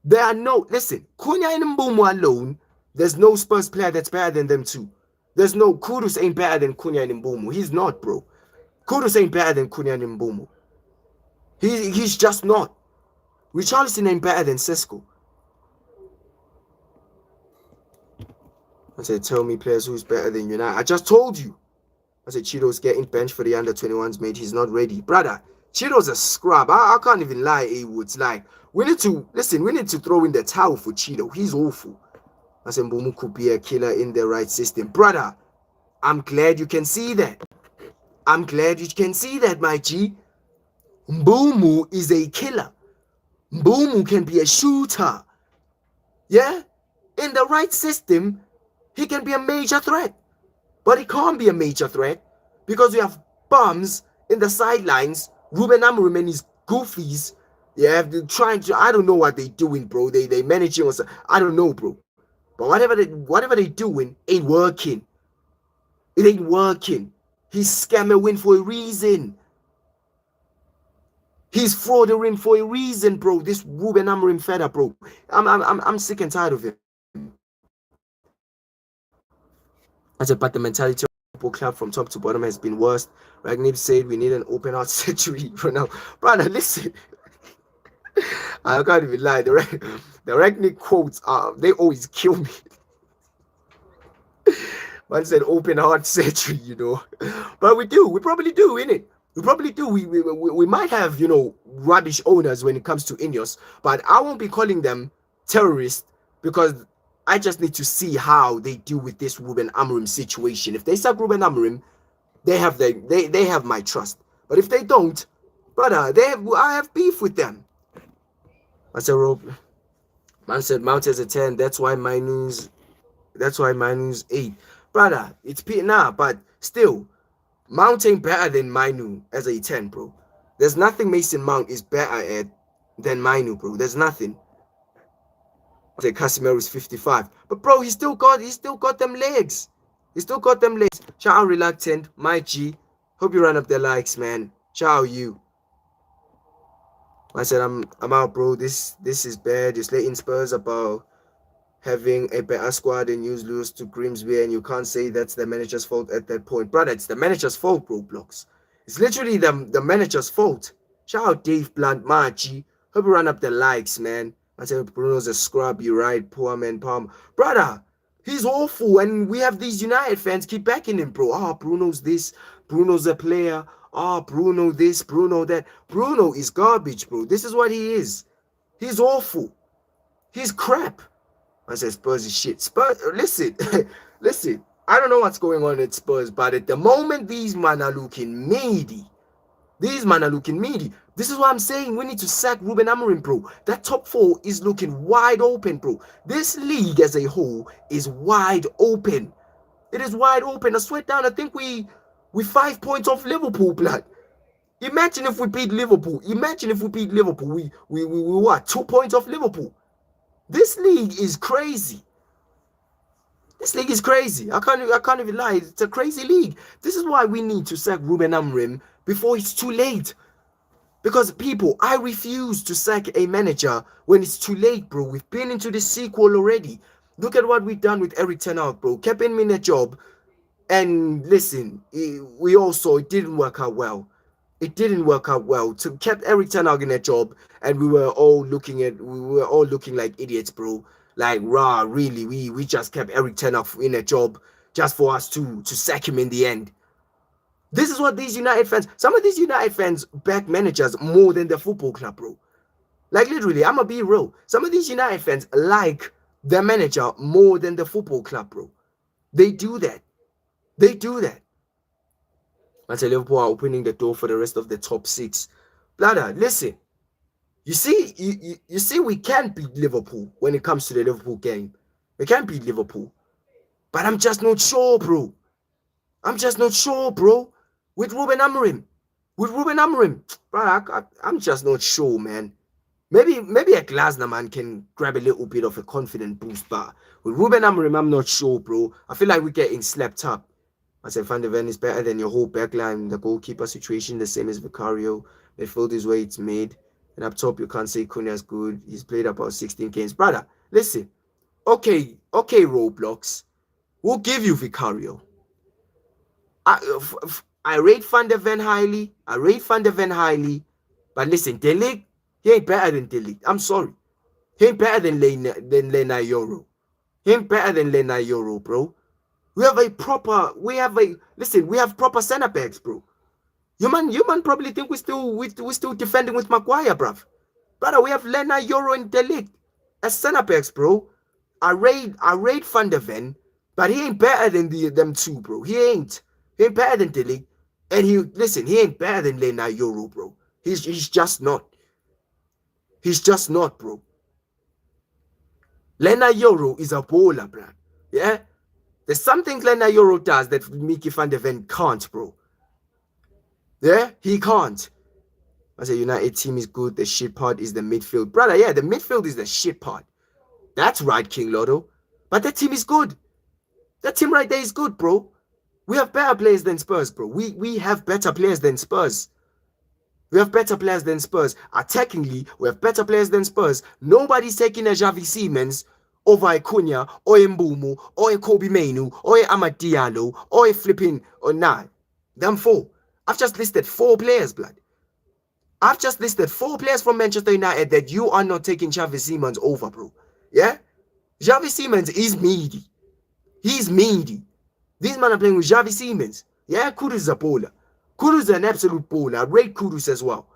there are no... Listen, Cunha and Mbeumo alone, there's no Spurs player that's better than them two. There's no... Kudus ain't better than Cunha and Mbeumo. He's not, bro. Kudus ain't better than Cunha and Mbeumo. He's just not. Richarlison ain't better than Sesko. I said, tell me players who's better than United. I just told you. I said, Chido's getting benched for the under-21s, mate. He's not ready. Brother, Chido's a scrub. I can't even lie, A-Woods. Like, we need to throw in the towel for Chido. He's awful. I said, Mbeumo could be a killer in the right system. Brother, I'm glad you can see that. I'm glad you can see that, my G. Mbeumo is a killer. Mbeumo can be a shooter. Yeah? In the right system, he can be a major threat. But he can't be a major threat because we have bums in the sidelines, Ruben Amorim and his goofies. Yeah, they're trying to... I don't know what they're doing, bro. They managing or something. I don't know, bro. But whatever they're doing ain't working. It ain't working. He's scammer win for a reason. He's fraudering for a reason, bro. This Ruben Amorim fella, bro. I'm sick and tired of him. I said, but the mentality of the football club from top to bottom has been worse. Ragnick said we need an open heart surgery for now. Brother, listen. I can't even lie. The Ragnick quotes, they always kill me. Man said open heart surgery, you know. But we do. We probably do, innit? We probably do. We might have, you know, rubbish owners when it comes to Ineos. But I won't be calling them terrorists because I just need to see how they deal with this Ruben Amorim situation. If they sack Ruben Amorim, they have my trust. But if they don't, brother, I have beef with them. I said, man said Mount has a 10. That's why Manu's 8. Brother, it's but still, Mount ain't better than Manu as a 10, bro. There's nothing Mason Mount is better at than Manu, bro. There's nothing. I say Casemiro is 55. But bro, he still got them legs. He still got them legs. Shout out Reluctant, my G. Hope you run up the likes, man. Ciao you. I said, I'm out, bro. This is bad. You're slating Spurs about having a better squad and you lose to Grimsby, and you can't say that's the manager's fault at that point. Brother, it's the manager's fault, bro, Blocks. It's literally the manager's fault. Shout out Dave Blunt, Margie. Hope you run up the likes, man. I said Bruno's a scrub, you right, poor man Palm. Brother, he's awful, and we have these United fans keep backing him, bro. Bruno's this, Bruno's a player. Bruno this, Bruno that. Bruno is garbage, bro. This is what he is. He's awful. He's crap. I said Spurs is shit. Spurs, listen, listen. I don't know what's going on at Spurs, but at the moment, these men are looking meaty. These men are looking meaty. This is why I'm saying we need to sack Ruben Amorim, bro. That top four is looking wide open, bro. This league as a whole is wide open. It is wide open. I swear down, I think we 5 points off Liverpool, blood. Imagine if we beat Liverpool. Imagine if we beat Liverpool. We what? 2 points off Liverpool. This league is crazy. This league is crazy. I can't even lie. It's a crazy league. This is why we need to sack Ruben Amorim before it's too late. Because people, I refuse to sack a manager when it's too late, bro. We've been into the sequel already. Look at what we've done with Eric Ten Hag, bro. Kept him in a job. And listen, it didn't work out well. It didn't work out well. Kept Eric Ten Hag in a job, and we were all looking like idiots, bro. Like, really, we just kept Eric Ten Hag in a job just for us to sack him in the end. This is what these United fans, some of these United fans back managers more than the football club, bro. Like, literally, I'm gonna be real. Some of these United fans like the manager more than the football club, bro. They do that. They do that. I say Liverpool are opening the door for the rest of the top 6. Brother, listen. You see, you see, we can beat Liverpool when it comes to the Liverpool game. We can beat Liverpool. But I'm just not sure, bro. I'm just not sure, bro. With Ruben Amorim. Bro, I'm just not sure, man. Maybe a Glasner man can grab a little bit of a confident boost, but with Ruben Amorim, I'm not sure, bro. I feel like we're getting slapped up. I said Van der Ven is better than your whole backline. The goalkeeper situation, the same as Vicario. Midfield is where it's made. And up top, you can't say Cunha's good. He's played about 16 games. Brother, listen. Okay, Roblox. We'll give you Vicario. I rate Van der Ven highly. But listen, De Ligt, he ain't better than De Ligt. I'm sorry. He ain't better than Lena Euro. He ain't better than Lena Euro, bro. We have proper centre backs, bro. You man probably think we're still defending with Maguire, bruv. Brother, we have Lena Euro and De Ligt as centre backs, bro. I rate Van der Ven, but he ain't better than them two, bro. He ain't better than De Ligt. And he ain't better than Lena Euro, bro. He's just not. He's just not, bro. Lena Euro is a baller, bro. Yeah? There's something Lena Euro does that Mickey van der Ven can't, bro. Yeah? He can't. I say United team is good. The shit part is the midfield. Brother, yeah, the midfield is the shit part. That's right, King Lotto. But that team is good. That team right there is good, bro. We have better players than Spurs, bro. We have better players than Spurs. Attackingly, we have better players than Spurs. Nobody's taking a Xavi Simons over a Cunha, or a Mbumo, or a Kobe Mainu, or a Amad Diallo, or a flipping, or nah. Damn 4. I've just listed 4 players, blood. I've just listed 4 players from Manchester United that you are not taking Xavi Simons over, bro. Yeah? Xavi Simons is meaty. He's meaty. These men are playing with Xavi Simons. Yeah, Kudus is a baller. Kudus is an absolute baller. I rate Kudus as well.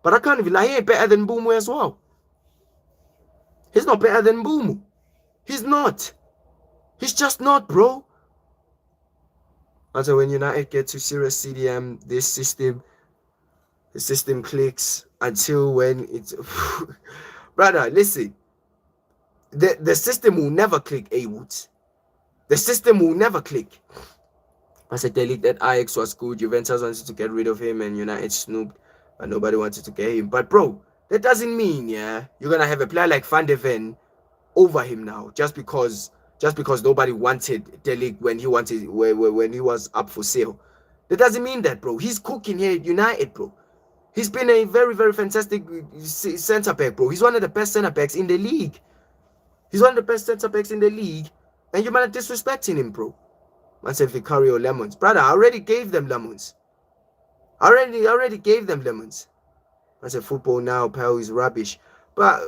But I can't even lie, he ain't better than Mbumo as well. He's not better than Mbumo. He's not. He's just not, bro. Until when United get to serious CDM, the system clicks until when it's... Brother, listen. The system will never click, A-Woods. The system will never click. I said, De Ligt that Ajax was good. Juventus wanted to get rid of him and United snooped. But nobody wanted to get him. But, bro, that doesn't mean, yeah, you're going to have a player like Van der Ven over him now. Just because nobody wanted De Ligt when he was up for sale. That doesn't mean that, bro. He's cooking here at United, bro. He's been a very, very fantastic centre back, bro. He's one of the best centre backs in the league. He's one of the best centre backs in the league, and you might disrespecting him, bro. Man said Vicario lemons. Brother, I already gave them lemons. I already gave them lemons. I said football now, pal, is rubbish. But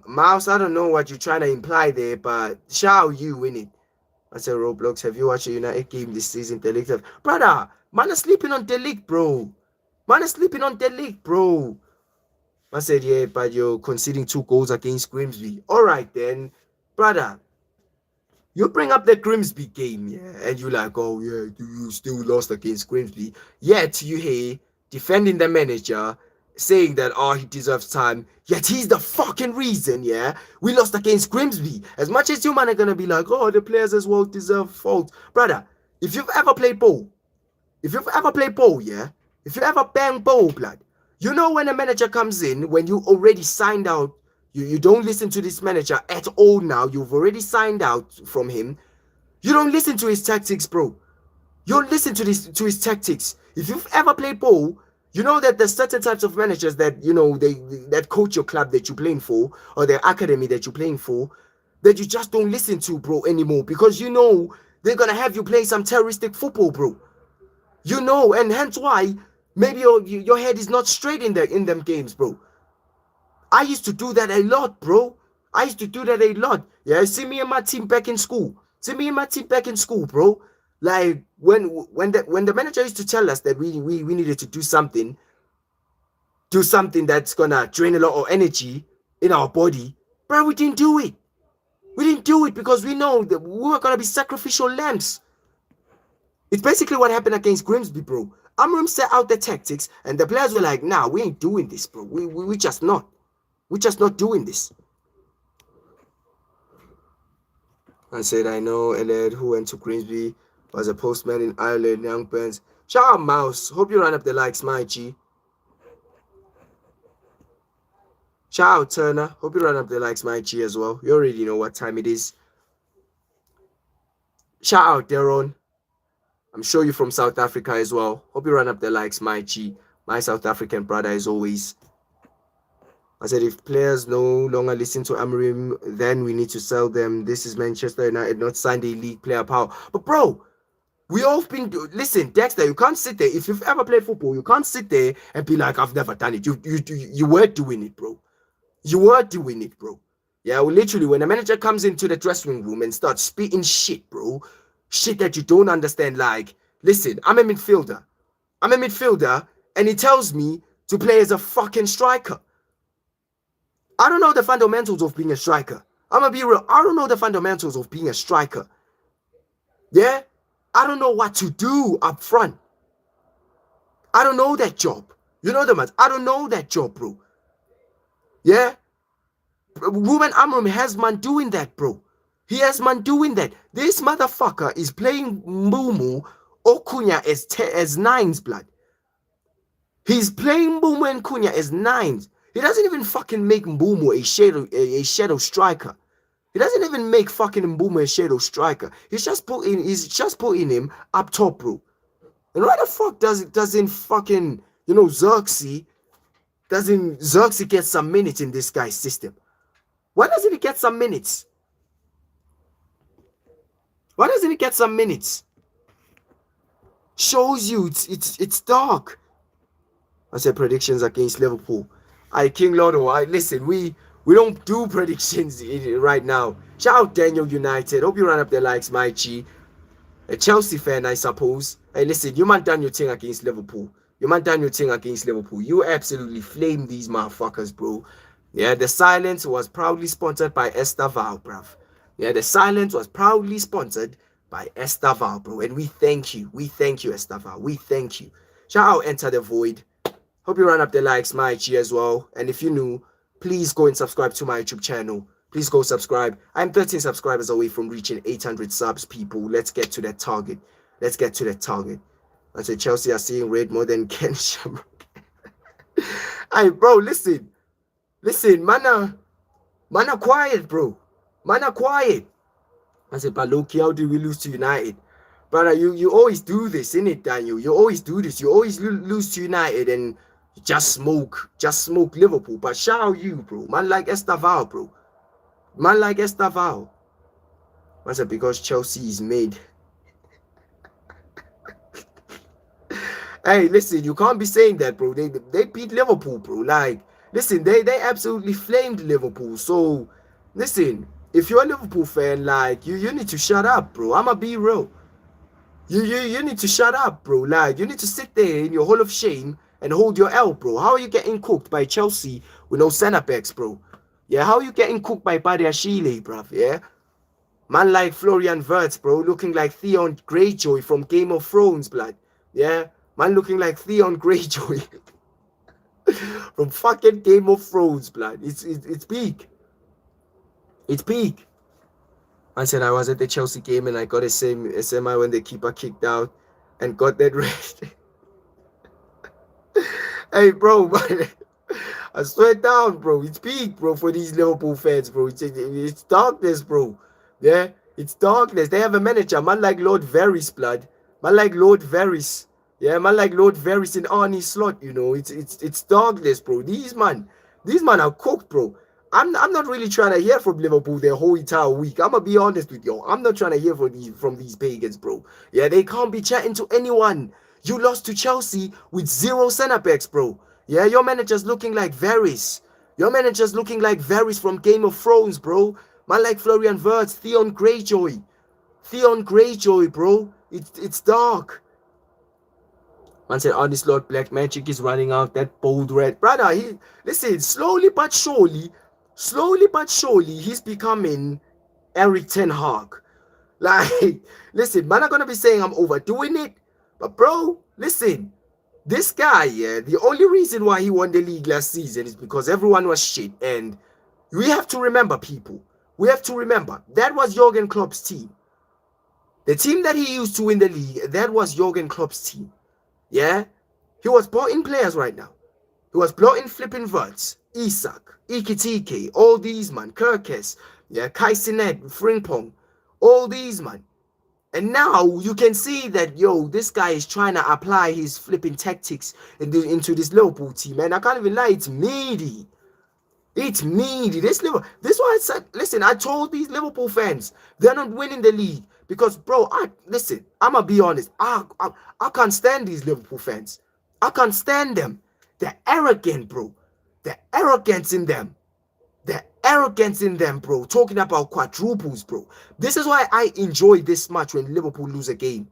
Mouse, I don't know what you're trying to imply there, but shout out you winning. I said Roblox, have you watched a United game this season? Delict, brother, man is sleeping on Delict, bro. Man is sleeping on Delict, bro. I said, yeah, but you're conceding 2 goals against Grimsby. All right, then, brother. You bring up the Grimsby game, yeah, and you're like, oh, yeah, you still lost against Grimsby. Yet you hear defending the manager, saying that, oh, he deserves time. Yet he's the fucking reason, yeah, we lost against Grimsby. As much as you man are going to be like, oh, the players as well deserve fault. Brother, if you've ever played ball, yeah, if you ever bang ball, blood, you know when a manager comes in, when you already signed out, you don't listen to this manager at all now. You've already signed out from him. You don't listen to his tactics, bro. You don't listen to his tactics. If you've ever played ball, you know that there's certain types of managers that, you know, that coach your club that you're playing for, or their academy that you're playing for, that you just don't listen to, bro, anymore. Because you know they're going to have you play some terroristic football, bro. You know, and hence why maybe your head is not straight in them games, bro. I used to do that a lot, bro. I used to do that a lot. Yeah, see me and my team back in school. Bro. Like when the manager used to tell us that we needed to do something that's gonna drain a lot of energy in our body, bro, we didn't do it. We didn't do it because we know that we were gonna be sacrificial lambs. It's basically what happened against Grimsby, bro. Amorim set out the tactics, and the players were like, nah, we ain't doing this, bro. We just not. We're just not doing this. I said, I know Elliot, who went to Grimsby, was a postman in Ireland, Young Burns. Shout out, Mouse. Hope you run up the likes, my G. Shout out, Turner. Hope you run up the likes, my G, as well. You already know what time it is. Shout out, Deron. I'm sure you're from South Africa as well. Hope you run up the likes, my G. My South African brother, as always. I said, if players no longer listen to Amorim, then we need to sell them. This is Manchester United, not Sunday League player power. But, bro, we all been... Listen, Dexter, you can't sit there. If you've ever played football, you can't sit there and be like, I've never done it. You were doing it, bro. You were doing it, bro. Yeah, well, literally, when a manager comes into the dressing room and starts spitting shit, bro, shit that you don't understand, like, listen, I'm a midfielder, and he tells me to play as a fucking striker. I don't know the fundamentals of being a striker. I'm gonna be real. I don't know the fundamentals of being a striker. Yeah? I don't know what to do up front. I don't know that job. You know the man. I don't know that job, bro. Yeah? Ruben Amorim has man doing that, bro. He has man doing that. This motherfucker is playing Mbumu or Cunha as nines, blood. He's playing Mbumu and Cunha as nines. He doesn't even fucking make Mbumu a shadow striker. He doesn't even make fucking Mbumu a shadow striker. He's just putting him up top, bro. And why the fuck doesn't fucking, you know, Xerxes get some minutes in this guy's system? Why doesn't he get some minutes? Why doesn't he get some minutes? Shows you it's dark. I said predictions against Liverpool. King Lotto, listen, we don't do predictions right now. Shout out Daniel United. Hope you run up the likes, my G. A Chelsea fan, I suppose. Hey, listen, you man done your thing against Liverpool. You absolutely flamed these motherfuckers, bro. Yeah, the silence was proudly sponsored by Estaval, bruv. Yeah, the silence was proudly sponsored by Estaval, bro. And we thank you. We thank you, Estaval. We thank you. Shout out Enter the Void. Hope you run up the likes, my G, as well. And if you're new, please go and subscribe to my YouTube channel. Please go subscribe. I'm 13 subscribers away from reaching 800 subs, people. Let's get to that target. I said Chelsea are seeing red more than Ken Shamrock. Hey, bro, listen. Man, quiet, bro. Man, quiet. I said, but Loki, how did we lose to United? Brother, you always do this, innit, Daniel? You always do this. You always lose to United and just smoke Liverpool. But shout out you, bro. Man like Estaval, bro. Man like Estaval. Man said because Chelsea is made. Hey, listen, you can't be saying that, bro. They beat Liverpool, bro. Like, listen, they absolutely flamed Liverpool. So, listen, if you're a Liverpool fan, like you need to shut up, bro. I'ma be real. You need to shut up, bro. Like, you need to sit there in your hall of shame and hold your L, bro. How are you getting cooked by Chelsea with no centre backs, bro? Yeah, how are you getting cooked by Badiashile, bruv? Yeah, man like Florian Wirtz, bro, looking like Theon Greyjoy from Game of Thrones, blood. Yeah, man looking like Theon Greyjoy from fucking Game of Thrones, blood. It's peak. It's peak. Man said I was at the Chelsea game and I got a semi when the keeper kicked out and got that red. Hey, bro, man. I swear down, bro. It's peak, bro, for these Liverpool fans, bro. It's darkness, bro. Yeah, it's darkness. They have a manager, man like Lord Varys, blood. Man like Lord Varys. Yeah, man like Lord Varys in Arnie slot, you know. It's darkness, bro. These man are cooked, bro. I'm not really trying to hear from Liverpool their whole entire week. I'm gonna be honest with you. I'm not trying to hear from these pagans, bro. Yeah, they can't be chatting to anyone. You lost to Chelsea with 0 centre backs, bro. Yeah, your manager's looking like Varys. Your manager's looking like Varys from Game of Thrones, bro. Man like Florian Wirtz, Theon Greyjoy. Theon Greyjoy, bro. It's dark. Man said, on this Lord Black Magic is running out that bold red. Brother, listen, slowly but surely, he's becoming Eric Ten Hag. Like, listen, man, I'm gonna be saying I'm overdoing it. But bro, listen, this guy, yeah, the only reason why he won the league last season is because everyone was shit. And we have to remember, people. We have to remember, that was Jurgen Klopp's team. The team that he used to win the league, that was Jurgen Klopp's team. Yeah? He was plotting players right now. He was plotting flipping Wirtz, Isak, Ikitike, all these, man, Kirkes, yeah, Kaisinet, Frimpong, all these, man. And now you can see that, yo, this guy is trying to apply his flipping tactics into this Liverpool team, man. I can't even lie, it's meaty. It's meaty. This why I said, listen, I told these Liverpool fans, they're not winning the league. Because, bro, listen, I'm going to be honest. I can't stand these Liverpool fans. I can't stand them. They're arrogant, bro. The arrogance in them. The arrogance in them, bro. Talking about quadruples, bro. This is why I enjoy this much when Liverpool lose a game.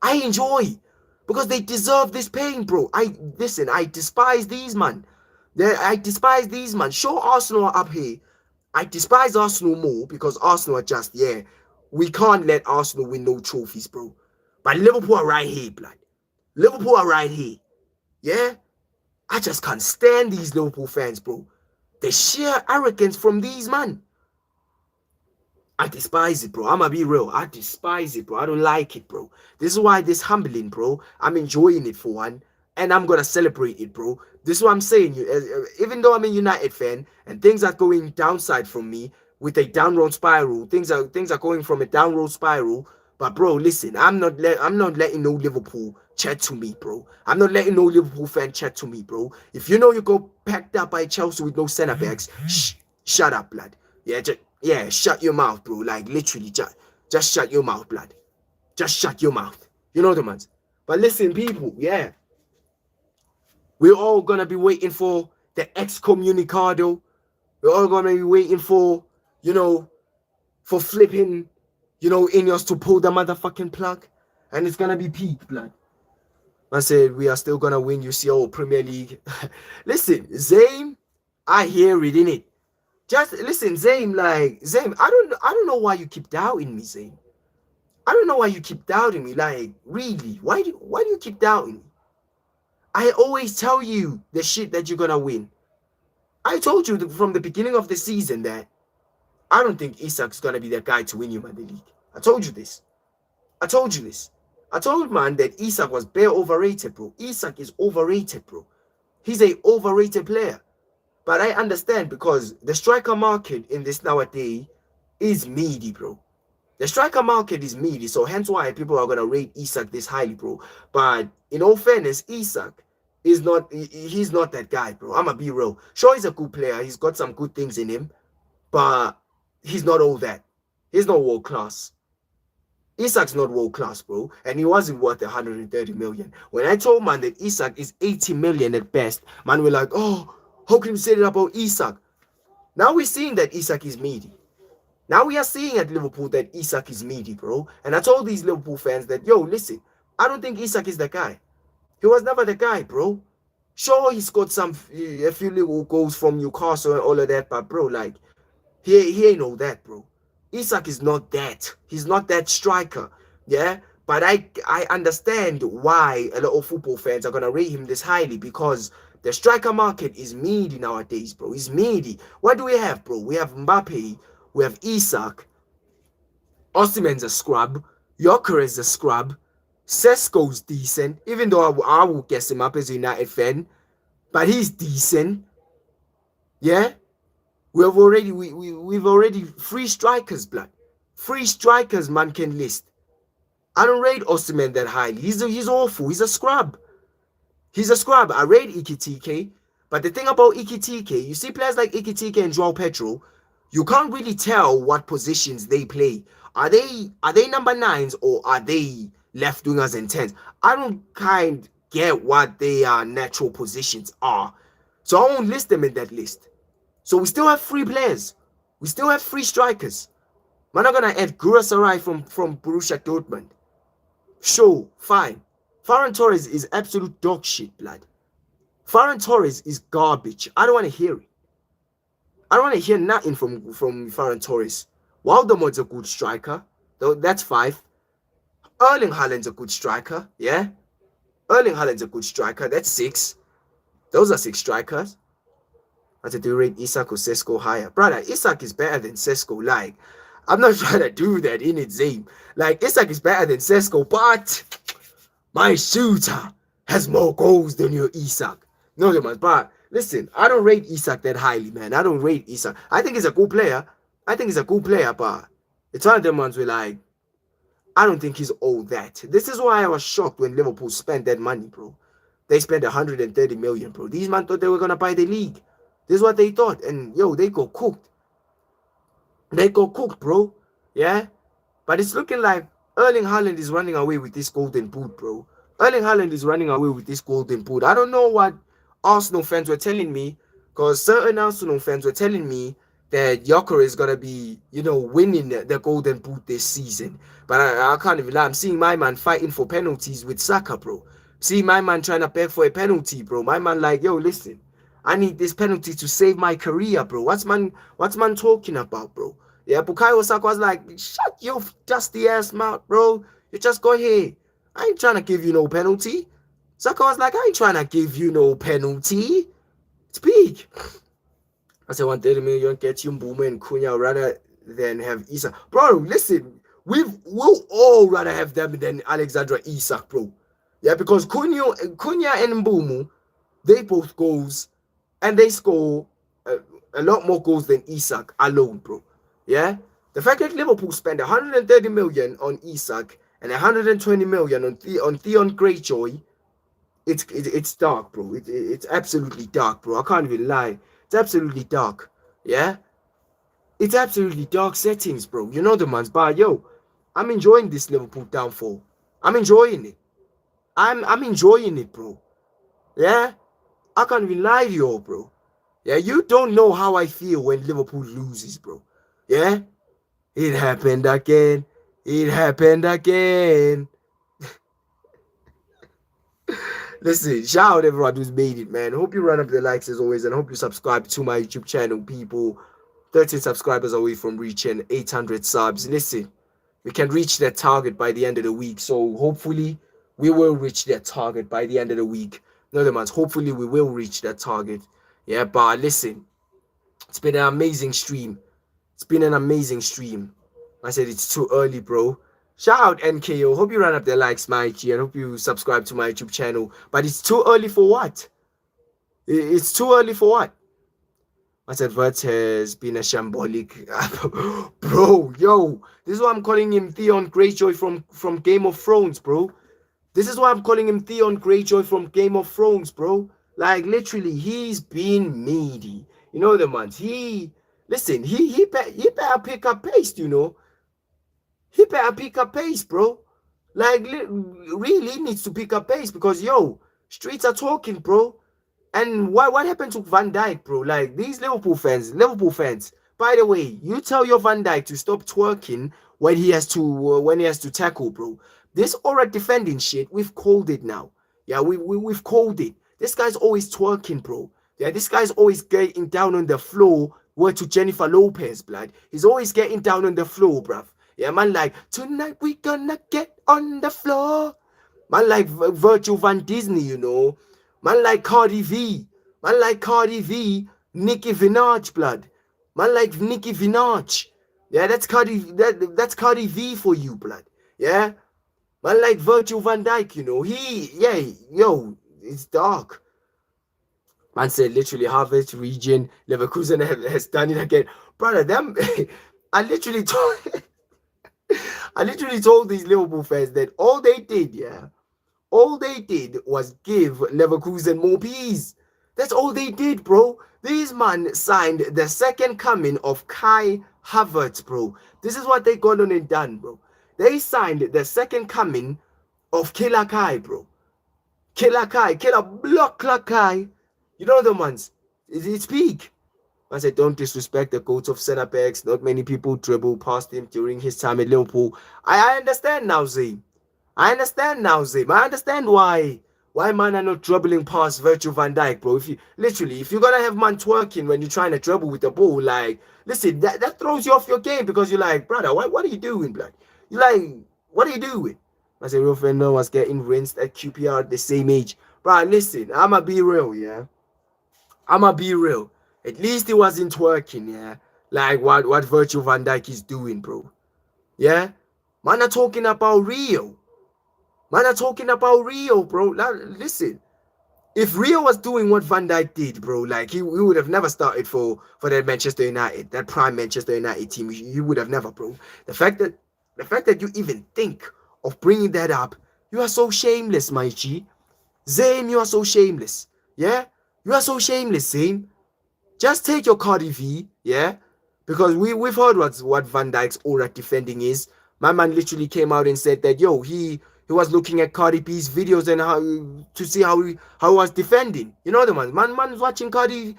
I enjoy. Because they deserve this pain, bro. I despise these, man. I despise these, man. Sure, Arsenal are up here. I despise Arsenal more because Arsenal are just, yeah, we can't let Arsenal win no trophies, bro. But Liverpool are right here, blood. Liverpool are right here. Yeah? I just can't stand these Liverpool fans, bro. The sheer arrogance from these, man. I despise it, bro. I'm gonna be real. I despise it, bro. I don't like it, bro. This is why this humbling, bro. I'm enjoying it for one. And I'm gonna celebrate it, bro. This is what I'm saying. Even though I'm a United fan and things are going downside from me with a downward spiral, things are going from a downward spiral. But bro, listen, I'm not letting no Liverpool chat to me, bro. I'm not letting no Liverpool fan chat to me, bro. If you know you go packed up by Chelsea with no centre backs, shut up, blood. Yeah, shut your mouth, bro. Like literally, just shut your mouth, blood. Just shut your mouth. You know the ones. But listen, people, yeah. We're all gonna be waiting for the excommunicado. We're all gonna be waiting for, you know, for flipping, you know, Ineos to pull the motherfucking plug. And it's gonna be peak, blood. I said we are still gonna win UCL Premier League. Listen, Zane, I hear it, innit? Just listen, Zane, I don't know why you keep doubting me, Zane. I don't know why you keep doubting me. Like, really, why do you keep doubting me? I always tell you the shit that you're gonna win. I told you from the beginning of the season that I don't think Isak's gonna be the guy to win you, man, the league. I told you this. I told you this. I told man that Isak was bare overrated, bro. Isak is overrated, bro. He's a overrated player. But I understand because the striker market in this nowadays is meaty, bro. The striker market is meaty, so hence why people are gonna rate Isak this highly, bro. But in all fairness, Isak, he's not that guy, bro. I'ma be real. Sure, he's a good player. He's got some good things in him, but he's not all that. He's not world class. Isak's not world class, bro, and he wasn't worth 130 million. When I told man that Isak is 80 million at best, man, we're like, oh, how can you say that about Isak? Now we're seeing that Isak is meaty. Now we are seeing at Liverpool that Isak is meaty, bro. And I told these Liverpool fans that, yo, listen, I don't think Isak is the guy. He was never the guy, bro. Sure, he scored a few little goals from Newcastle and all of that, but bro, like, he ain't all that, bro. Isak is not that. He's not that striker, yeah. But I understand why a lot of football fans are gonna rate him this highly, because the striker market is meaty nowadays, bro. It's meaty. What do we have, bro? We have Mbappe, we have Isak, Osimhen's a scrub, Gyökeres a scrub, Sesko's decent, even though I will guess him up as a United fan, but he's decent, yeah. We've already three strikers, blood. Three strikers man can list. I don't rate Osimhen that highly. He's awful. He's a scrub. He's a scrub. I rate Ikitike, but the thing about Ikitike, you see players like Ikitike and João Pedro, you can't really tell what positions they play. Are they number 9s or are they left wingers and 10s? I don't kind get what their natural positions are, so I won't list them in that list. So we still have 3 players. We still have 3 strikers. We're not gonna add Gurasaray from Borussia Dortmund. Sure, fine. Ferran Torres is absolute dog shit, blood. Ferran Torres is garbage. I don't want to hear it. I don't want to hear nothing from Ferran Torres. Waldemor's a good striker. Though that's 5. Erling Haaland's a good striker. Yeah. Erling Haaland's a good striker. That's 6. Those are 6 strikers. I said, do you rate Isak or Sesko higher? Brother, Isak is better than Sesko. Like, I'm not trying to do that in its aim. Like, Isak is better than Sesko, but my shooter has more goals than your Isak. No, man, but listen, I don't rate Isak that highly, man. I don't rate Isak. I think he's a good player. But it's one of them ones where, like, I don't think he's all that. This is why I was shocked when Liverpool spent that money, bro. They spent 130 million, bro. These men thought they were going to buy the league. This is what they thought. And, yo, they got cooked. They got cooked, bro. Yeah? But it's looking like Erling Haaland is running away with this golden boot, bro. Erling Haaland is running away with this golden boot. I don't know what Arsenal fans were telling me, because certain Arsenal fans were telling me that Gyökeres is going to be, winning the golden boot this season. But I can't even lie. I'm seeing my man fighting for penalties with Saka, bro. See my man trying to beg for a penalty, bro. My man like, yo, listen. I need this penalty to save my career, bro. What's man talking about, bro? Yeah, Bukayo Saka was like, shut your dusty ass mouth, bro. You just go ahead. I ain't trying to give you no penalty. Saka was like, I ain't trying to give you no penalty. Speak. I said 130 million, get you Mbuma and Cunha rather than have Isak. Bro, listen, we'll all rather have them than Alexandra Isak, bro. Yeah, because Cunha and Mbuma, they both goals. And they score a lot more goals than Isak alone, bro. Yeah? The fact that Liverpool spent 130 million on Isak and 120 million on Theon Greyjoy, it's dark, bro. It's absolutely dark, bro. I can't even lie. It's absolutely dark. Yeah? It's absolutely dark settings, bro. You know the man's but yo, I'm enjoying this Liverpool downfall. I'm enjoying it. I'm enjoying it, bro. Yeah? I can't even lie to you all, bro. Yeah, you don't know how I feel when Liverpool loses, bro. Yeah? It happened again. It happened again. Listen, shout out everyone who's made it, man. Hope you run up the likes as always, and hope you subscribe to my YouTube channel, people. 13 subscribers away from reaching 800 subs. Listen, we can reach that target by the end of the week. So hopefully we will reach that target by the end of the week. No, the man's hopefully we will reach that target. Yeah, but listen, it's been an amazing stream. It's been an amazing stream. I said it's too early, bro. Shout out NKO. Hope you run up the likes, my G, and hope you subscribe to my YouTube channel. But it's too early for what? It's too early for what? My advert has been a shambolic. Bro, yo, this is why I'm calling him Theon Greyjoy from Game of Thrones, bro. This is why I'm calling him Theon Greyjoy from Game of Thrones, bro. Like literally, he's been meaty. You know the man. Listen. He better pick up pace. You know, he better pick up pace, bro. Like really needs to pick up pace because yo, streets are talking, bro. And what happened to Van Dijk, bro? Like these Liverpool fans. By the way, you tell your Van Dijk to stop twerking when he has to tackle, bro. This aura defending shit, we've called it now. Yeah, we've called it. This guy's always twerking, bro. Yeah, this guy's always getting down on the floor. Word to Jennifer Lopez, blood. He's always getting down on the floor, bruv. Yeah, man, like tonight we gonna get on the floor. Man, like Virgil van Disney, you know. Man like Cardi V. Man like Cardi V. Nicki Minaj, blood. Man like Nicki Minaj. Yeah, that's that's Cardi V for you, blood. Yeah? Man like Virgil van Dijk, you know. It's dark. Man said literally Harvard region, Leverkusen has done it again. Brother, them I literally told these Liverpool fans that all they did was give Leverkusen more peas. That's all they did, bro. These man signed the second coming of Kai Havertz, bro. This is what they got on and done, bro. They signed the second coming of Killer Kai, bro. Killer Block Kai. You know the ones. It's peak. I said, don't disrespect the coach of centre backs. Not many people dribble past him during his time at Liverpool. I understand now, Zay. I understand why man are not dribbling past Virgil van Dijk, bro. If you're gonna have man twerking when you're trying to dribble with the ball, like, listen, that throws you off your game because you're like, brother, what are you doing, blood? You're like, what are you doing? I said, real friend was getting rinsed at QPR at the same age. Bro, listen, I'ma be real, yeah. I'ma be real. At least he wasn't twerking, yeah. Like what Virgil van Dijk is doing, bro. Yeah? Man are talking about Rio. Bro. Listen, if Rio was doing what Van Dijk did, bro, like he would have never started for that Manchester United, that prime Manchester United team. He would have never, bro. The fact that you even think of bringing that up, you are so shameless, my G. Zane, you are so shameless. Yeah, you are so shameless, Zane. Just take your Cardi V, yeah, because we've heard what Van Dijk's aura defending is. My man literally came out and said that he was looking at Cardi B's videos and how to see how he was defending. You know the man was watching Cardi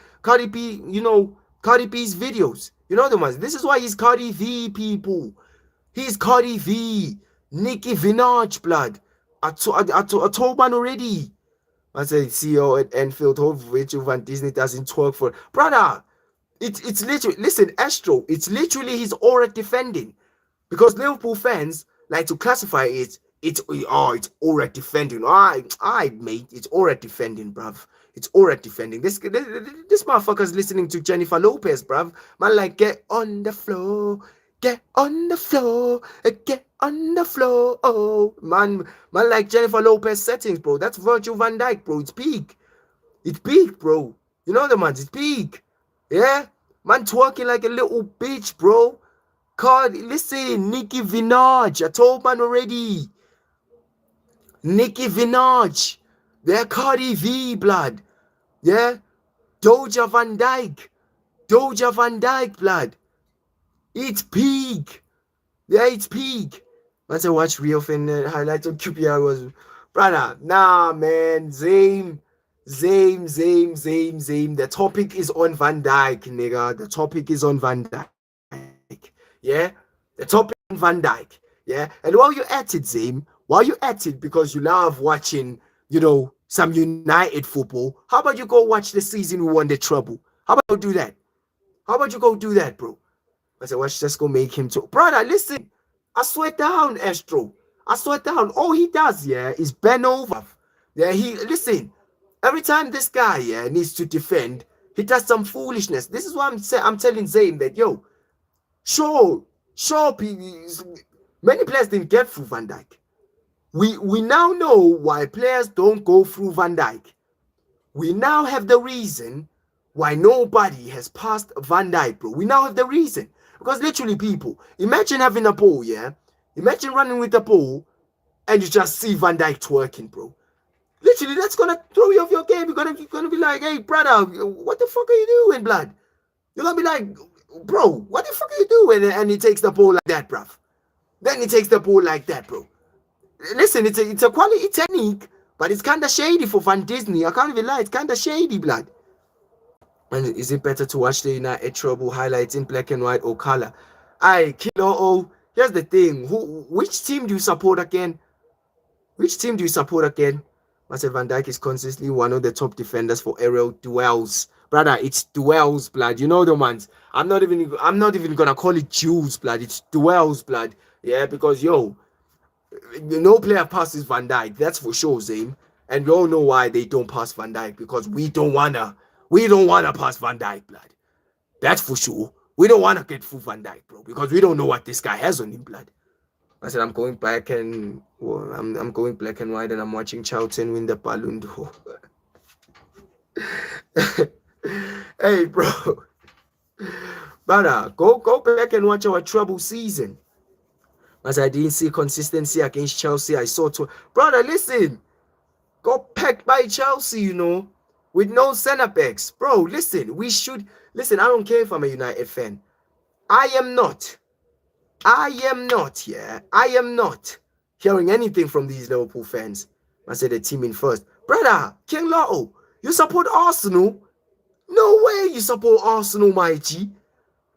B, you know, Cardi B's videos. You know the man. This is why he's Cardi V, people. He's Cardi V, Nicki Minaj, blood. I told man already. I said CEO at Enfield, hope Virgil van Disney doesn't twerk for brother. It's literally, listen, Astro. It's literally his aura defending. Because Liverpool fans like to classify it's aura defending. Alright, mate, it's aura defending, bruv. It's aura defending. This motherfucker's listening to Jennifer Lopez, bruv. Man, like, get on the floor, get on the floor, get on the floor. Oh, man, like Jennifer Lopez settings, bro. That's Virgil van Dijk, bro. It's peak. It's peak, bro. You know the man. It's peak. Yeah, man, twerking like a little bitch, bro. God, listen, Nicki Minaj. I told man already. Nicki Minaj. They're Cardi V, blood. Yeah? Doja Van Dyke, blood. It's peak. Yeah, it's peak. Once I watch Rio Fin highlights on QPR was, brother, nah, man. Zame. The topic is on Van Dijk, nigga. The topic is on Van Dijk. Yeah? The topic on Van Dijk. Yeah? And while you're at it, Zame, because you love watching, you know, some United football, how about you go watch the season we won the treble? How about you do that? Bro? I said, watch, just go make him talk. Brother, listen. I swear down, Astro. All he does, yeah, is bend over. Yeah, listen. Every time this guy, yeah, needs to defend, he does some foolishness. This is why I'm telling Zayn that, yo, sure, many players didn't get through Van Dijk. We now know why players don't go through Van Dijk. We now have the reason why nobody has passed Van Dijk, bro. We now have the reason. Because literally, people, imagine having a ball, yeah? Imagine running with the ball and you just see Van Dijk twerking, bro. Literally, that's gonna throw you off your game. You're gonna be like, hey, brother, what the fuck are you doing, blood? You're gonna be like, bro, what the fuck are you doing? And he takes the ball like that, bruv. Then he takes the ball like that, bro. Listen, it's a quality technique, but it's kind of shady for Van Disney. I can't even lie, it's kind of shady, blood. And is it better to watch the United trouble highlights in black and white or color? Aye, Kilo, here's the thing. Which team do you support again? Which team do you support again? Marcel Van Dijk is consistently one of the top defenders for aerial duels. Brother, it's duels, blood. You know the ones. I'm not even gonna call it duels, blood. It's duels, blood. Yeah, because no player passes Van Dijk. That's for sure, Zane. And we all know why they don't pass Van Dijk, because we don't wanna pass Van Dijk, blood. That's for sure. We don't wanna get full Van Dijk, bro, because we don't know what this guy has on him, blood. I said I'm going black and I'm going black and white, and I'm watching Charlton win the Ballon d'Or. Hey, bro, brother, go back and watch our trouble season. As I didn't see consistency against Chelsea, I saw brother. Listen, got packed by Chelsea, with no centre backs, bro. Listen, listen. I don't care if I'm a United fan. I am not hearing anything from these Liverpool fans. I said the team in first. Brother, King Lotto, you support Arsenal? No way you support Arsenal, my G.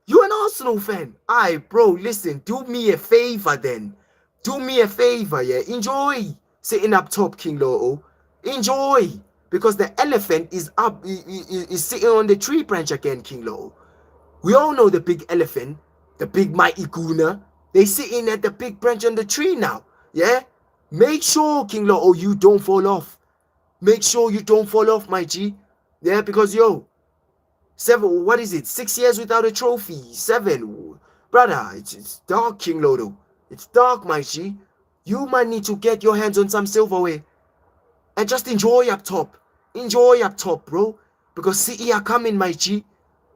You're an Arsenal fan. Aye, bro, listen, do me a favor then. Do me a favor, yeah? Enjoy sitting up top, King Lotto. Enjoy. Because the elephant is up, is sitting on the tree branch again, King Lotto. We all know the big elephant. The big mighty Guna, they sitting at the big branch on the tree now. Yeah? Make sure, King Lotto, you don't fall off. Make sure you don't fall off, my G. Yeah, because what is it? 6 years without a trophy. 7. Brother, it's dark, King Lotto. It's dark, my G. You might need to get your hands on some silverware. And just enjoy up top. Enjoy up top, bro. Because City are coming, my G.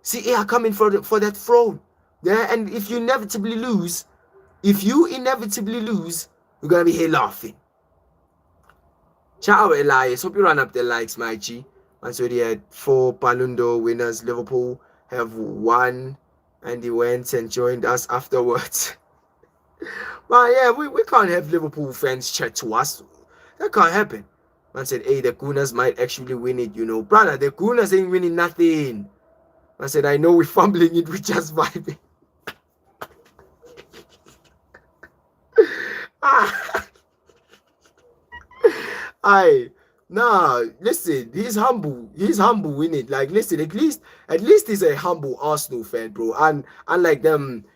City are coming for that throne. Yeah, and if you inevitably lose, we're gonna be here laughing. Shout out Elias. Hope you run up the likes, my G. And so they had 4 Ballon d'Or winners. Liverpool have 1, and he went and joined us afterwards. But yeah, we can't have Liverpool fans chat to us. That can't happen. Man said, hey, the Gunners might actually win it, Brother, the Gunners ain't winning nothing. I said, I know we're fumbling it, we're just vibing. Listen, he's humble in it. Like, listen, at least he's a humble Arsenal fan, bro. And unlike them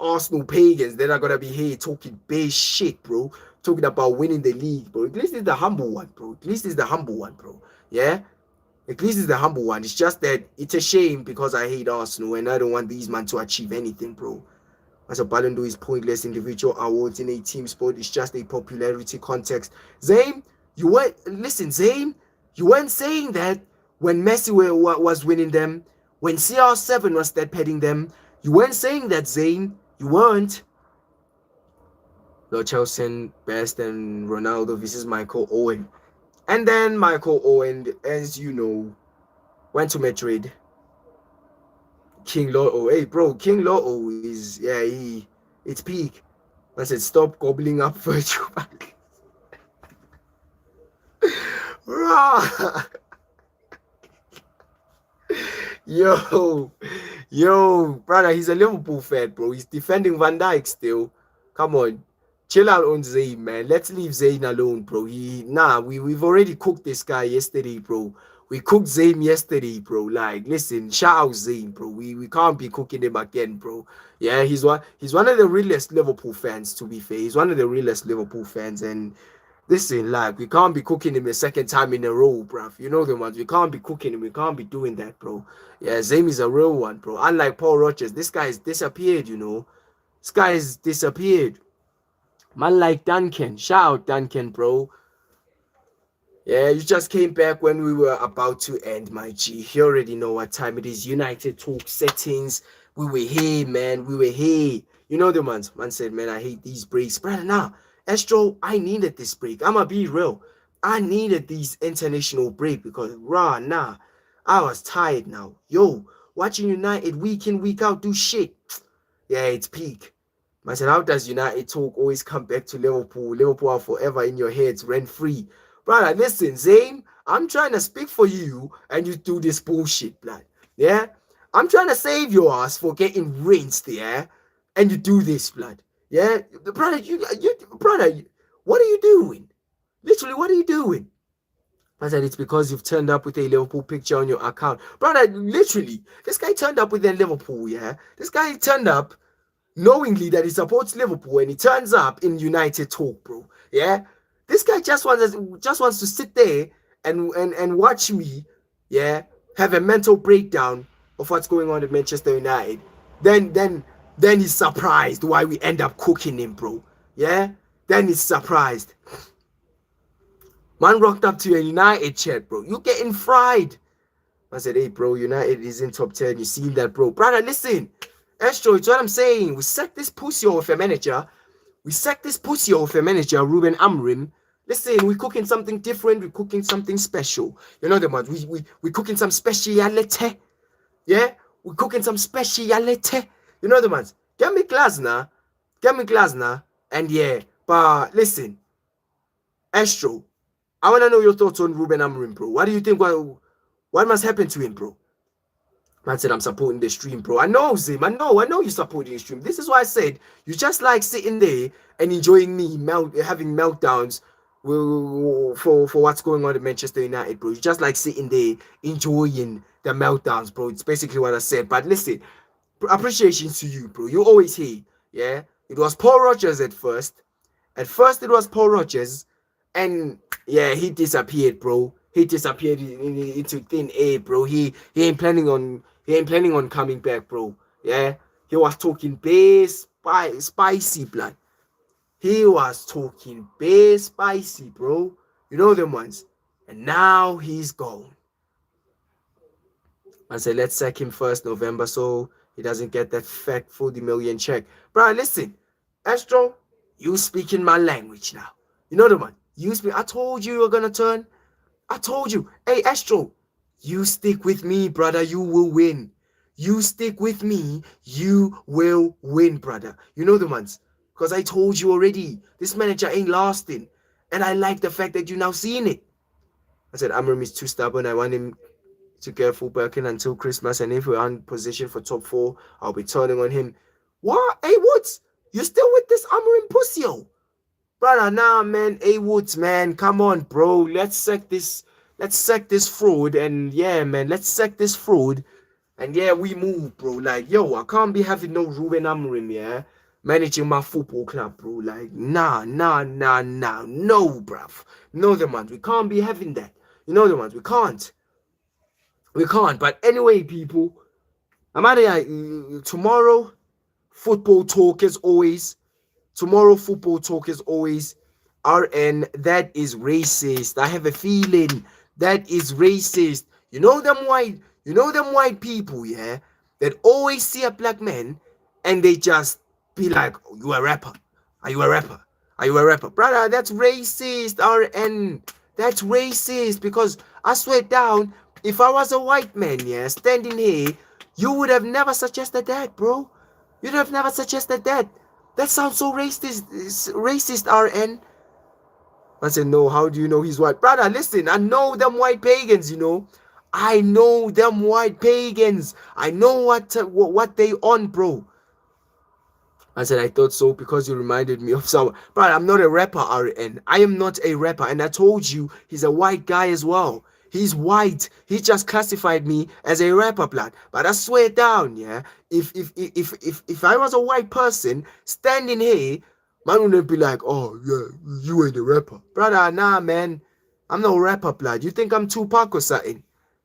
Arsenal pagans, they're not gonna be here talking base shit, bro. Talking about winning the league, bro. At least he's the humble one, bro. Yeah? At least he's the humble one. It's just that it's a shame because I hate Arsenal and I don't want these men to achieve anything, bro. As a Ballon d'Or is pointless individual awards in a team sport. It's just a popularity context. Zayn, you weren't saying that when Messi was winning them, when CR7 was steadpadding them. You weren't saying that, Zayn. You weren't. Lord Chelsea best and Ronaldo versus Michael Owen. And then Michael Owen, as you know, went to Madrid. King Lotto. Hey, bro, King Lotto is, it's peak. I said, stop gobbling up virtual back. Yo, brother, he's a Liverpool fan, bro. He's defending Van Dijk still. Come on. Chill out on Zayn, man. Let's leave Zayn alone, bro. We've already cooked this guy yesterday, bro. We cooked Zayn yesterday, bro. Like, listen, shout out Zayn, bro. We can't be cooking him again, bro. Yeah, he's one of the realest Liverpool fans, to be fair. He's one of the realest Liverpool fans, and listen, like, we can't be cooking him a second time in a row, bruv. You know the ones. We can't be cooking him. We can't be doing that, bro. Yeah, Zayn is a real one, bro. Unlike Paul Rogers, this guy has disappeared, This guy has disappeared. Man like Duncan. Shout out Duncan, bro. Yeah, you just came back when we were about to end, my G. You already know what time it is. United Talk settings. We were here, man. We were here. You know the ones. Man said, man, I hate these breaks. Brother, nah. Astro, I needed this break. I'ma be real. I needed these international break because nah, I was tired now. Yo, watching United week in, week out do shit. Yeah, it's peak. I said, how does United talk always come back to Liverpool? Liverpool are forever in your heads, rent free. Brother, listen, Zane, I'm trying to speak for you and you do this bullshit, blood. Yeah? I'm trying to save your ass for getting rinsed, yeah? And you do this, blood. Yeah? Brother, brother, what are you doing? Literally, what are you doing? I said, it's because you've turned up with a Liverpool picture on your account. Brother, literally, this guy turned up with a Liverpool, yeah? This guy turned up knowingly that he supports Liverpool and he turns up in United talk, bro. Yeah? This guy just wants to sit there and watch me, yeah, have a mental breakdown of what's going on at Manchester United. Then he's surprised why we end up cooking him, bro. Yeah? Then he's surprised. Man rocked up to a United chat, bro. You getting fried. I said, hey, bro, United is in top 10. You seen that, bro? Brother, listen. Astro, it's what I'm saying. We sacked this pussy off a manager. We sacked this pussy off a manager, Ruben Amorim. Listen, we're cooking something different. We're cooking something special. You know the man. We're cooking some speciality. Yeah? We're cooking some speciality. You know the man. Get me Glasner. And yeah. But listen. Astro, I want to know your thoughts on Ruben Amorim, bro. What do you think? What must happen to him, bro? Man said, I'm supporting the stream, bro. I know, Zim. I know you're supporting the stream. This is why I said, you just like sitting there and enjoying me having meltdowns for what's going on at Manchester United, bro. You just like sitting there enjoying the meltdowns, bro. It's basically what I said. But listen, appreciation to you, bro. You're always here, yeah? It was Paul Rogers at first. At first, it was Paul Rogers. And, yeah, he disappeared, bro. He disappeared into thin air, bro. He ain't planning on coming back, bro. Yeah, he was talking base spicy, blood. He was talking base spicy, bro. You know them ones. And now he's gone. I said, let's sack him 1st November so he doesn't get that fat 40 million check. Bro, listen, Astro, you speaking my language now. You know the one. I told you were gonna turn. I told you. Hey, Astro, you stick with me, brother. You will win. You stick with me. You will win, brother. You know the ones. Because I told you already. This manager ain't lasting. And I like the fact that you now seen it. I said, Amorim is too stubborn. I want him to get full backing until Christmas. And if we're on position for top 4, I'll be turning on him. What? Hey, what? You still with this Amorim pussy, yo? Brother, nah, man. Hey, Woods, man. Come on, bro. Let's sack this fraud. And yeah, man. Let's sack this fraud. And yeah, we move, bro. Like, yo, I can't be having no Ruben Amorim, yeah? Managing my football club, bro. Like, nah. No, bruv. No, the ones. We can't be having that. You know the ones. We can't. But anyway, people. I'm out of here. Tomorrow, football talk as always. RN, that is racist. I have a feeling that is racist. You know them white people, yeah, that always see a black man and they just be like, oh, you a rapper? Are you a rapper? Brother, that's racist, RN. That's racist because I swear down, if I was a white man, yeah, standing here, you would have never suggested that, bro. You'd have never suggested that. That sounds so racist, RN. I said, no, how do you know he's white? Brother, listen, I know them white pagans, you know. I know them white pagans. I know what they on, bro. I said, I thought so because you reminded me of someone. But I'm not a rapper, RN. I am not a rapper. And I told you, he's a white guy as well. He's white. He just classified me as a rapper, blood. But I swear down, yeah, if I was a white person standing here, man wouldn't be like, oh, yeah, you ain't a rapper. Brother, nah, man. I'm no rapper, blood. You think I'm Tupac or something?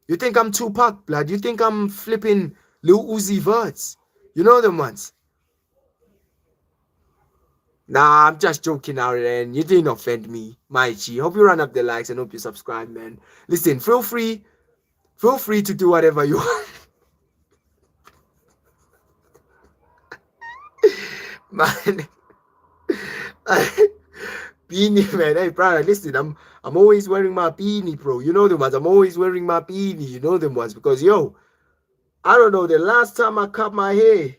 You think I'm Tupac, blood? You think I'm flipping Lil Uzi Verts? You know them ones. Nah, I'm just joking out there, and you didn't offend me, my G. Hope you run up the likes and hope you subscribe, man. Listen, feel free to do whatever you want. Man, beanie, man. Hey, brother, listen, I'm always wearing my beanie, bro. You know them ones. I'm always wearing my beanie. You know them ones because yo, I don't know the last time I cut my hair.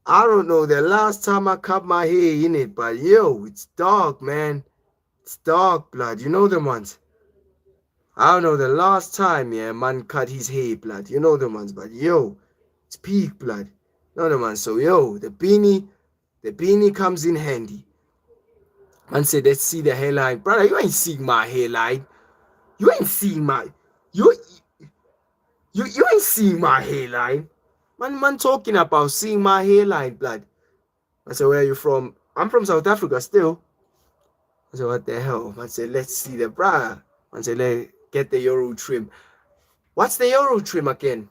I don't know the last time I cut my hair in it, but yo, it's dark, man. It's dark, blood. You know them ones. I don't know the last time, yeah, man cut his hair, blood. You know them ones, but yo, it's peak, blood. You know them ones. So yo, the beanie comes in handy. Man said, let's see the hairline. Brother, you ain't seeing my hairline. You ain't seeing my you you ain't seeing my hairline. Man talking about seeing my hairline, blood. I said, where are you from? I'm from South Africa still. I said, what the hell? Man said, let's see the bra. Man said, let's get the Euro trim. What's the Euro trim again?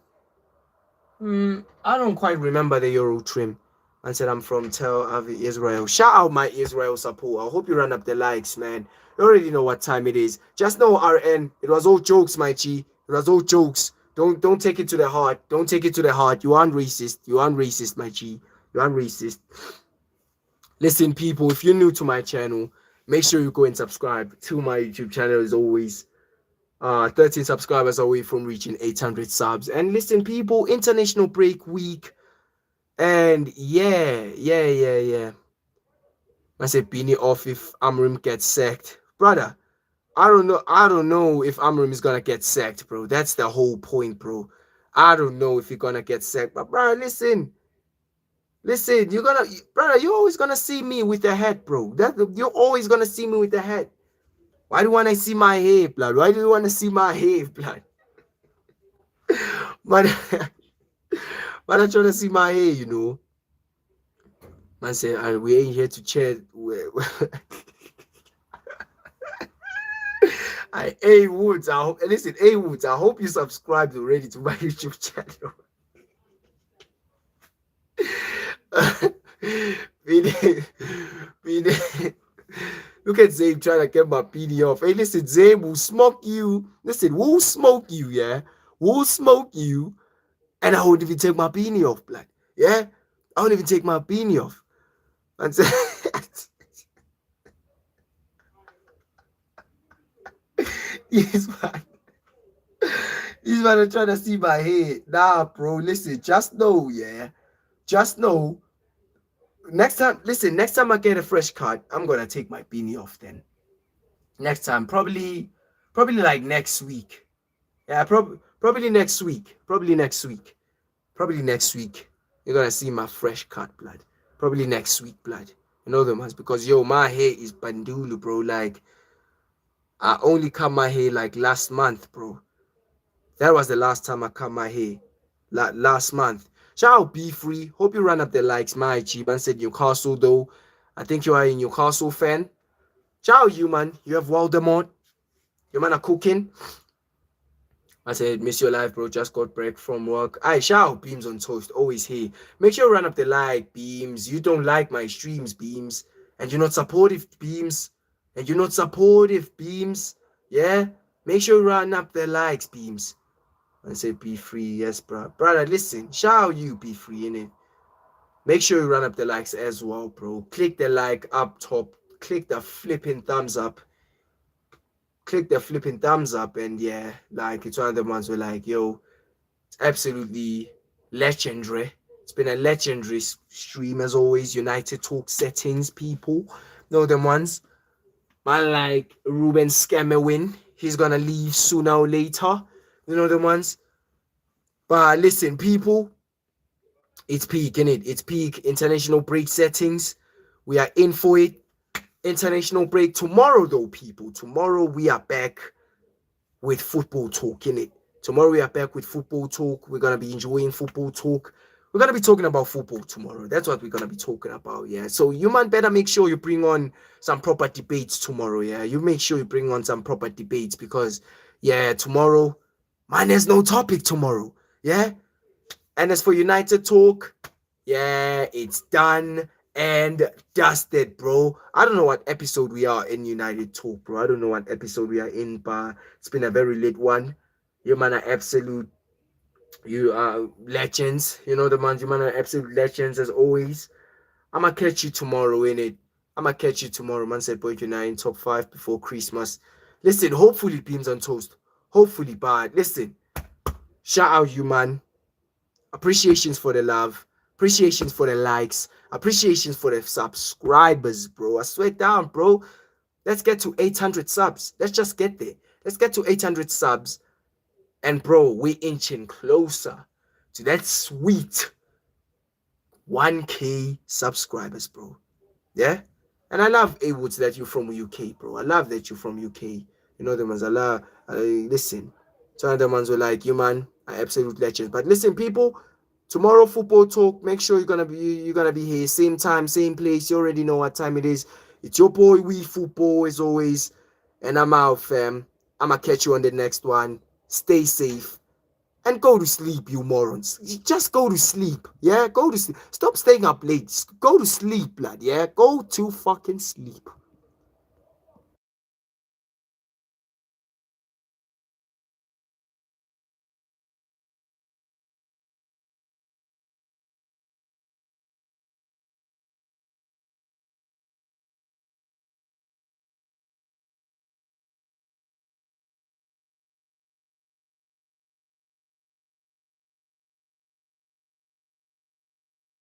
I don't quite remember the Euro trim. Man said, I'm from Tel Aviv, Israel. Shout out my Israel support. I hope you run up the likes, man. You already know what time it is. Just know, RN, it was all jokes, my G. It was all jokes. Don't take it to the heart. Don't take it to the heart. You aren't racist. You aren't racist, my G. You aren't racist. Listen, people, if you're new to my channel, make sure you go and subscribe to my YouTube channel as always. 13 subscribers away from reaching 800 subs. And listen, people, international break week. And yeah. I said beanie off if Amorim gets sacked. Brother, I don't know if Amorim is gonna get sacked, bro. That's the whole point, bro. I don't know if he's gonna get sacked. But bro, listen, you're always gonna see me with the head, bro. You're always gonna see me with the head. Why do you wanna see my hair, blood? Why do you wanna see my hair, blood? But but I'm trying to see my hair, you know. Man said, and we ain't here to chat. A Woods, I hope, listen, A Woods, I hope you subscribed already to my YouTube channel. Look at Zabe trying to get my PD off. Hey, listen, Zabe will smoke you. Listen, we'll smoke you, yeah? We'll smoke you. And I won't even take my beanie off, blood. Yeah? I won't even take my beanie off. And so, yes, man. These man are trying to see my head. Nah, bro, listen, just know, yeah? Just know. Next time I get a fresh cut, I'm gonna take my beanie off then. Next time, probably like next week. Yeah, probably next week. Probably next week. You're gonna see my fresh cut, blood. Probably next week, blood. You know them ones because yo, my hair is bandulu, bro. Like I only cut my hair like last month, bro. That was the last time I cut my hair. Last month. Shout out Be Free. Hope you ran up the likes, my G. Man said Newcastle though. I think you are a Newcastle fan. Shout out you, man. You have Waldemort. Your man are cooking. I said, miss your life, bro. Just got break from work. I shout out Beams on Toast. Always here. Make sure you run up the like, Beams. You don't like my streams, Beams. And you're not supportive, Beams. Yeah? Make sure you run up the likes, Beams. I said, be free. Yes, bro. Brother, listen. Shout out you, be free, innit? Make sure you run up the likes as well, bro. Click the like up top. Click the flipping thumbs up. And yeah, like it's one of the ones where like, yo, it's absolutely legendary. It's been a legendary stream as always. United Talk settings, people. Know them ones. Man like Ruben Scammerwin. He's gonna leave sooner or later. You know them ones. But listen, people, it's peak, innit? It's peak international break settings. We are in for it. International break tomorrow, though, people. Tomorrow we are back with football talk, innit? Tomorrow we are back with football talk. We're gonna be enjoying football talk. We're gonna be talking about football tomorrow. That's what we're gonna be talking about, yeah. So you man better make sure you bring on some proper debates tomorrow, yeah. You make sure you bring on some proper debates because, yeah, tomorrow, man, there's no topic tomorrow, yeah. And as for United Talk, yeah, it's done and dusted, bro. I don't know what episode we are in United Talk, bro. I don't know what episode we are in, but it's been a very late one. You man are absolute, you are legends. You know the man, you man are absolute legends as always. I'm gonna catch you tomorrow in it. I'ma catch you tomorrow. Man said point United top 5 before Christmas. Listen, hopefully beans on toast. Hopefully, but listen, shout out you, man. Appreciations for the love, appreciations for the likes, appreciations for the subscribers, bro. I swear down, bro. Let's get to 800 subs. Let's just get there. Let's get to 800 subs. And bro, we're inching closer to that sweet 1K subscribers, bro. Yeah? And I love Awoods that you're from UK, bro. I love that you're from UK. You know the ones I love. Listen, some of the ones were like, you man, are absolute legends. But listen, people, tomorrow football talk. Make sure you're gonna be here, same time, same place. You already know what time it is. It's your boy We Football as always, and I'm out, fam. I'ma catch you on the next one. Stay safe and go to sleep, you morons. Just go to sleep, yeah. Go to sleep. Stop staying up late. Go to sleep, blood. Yeah, go to fucking sleep.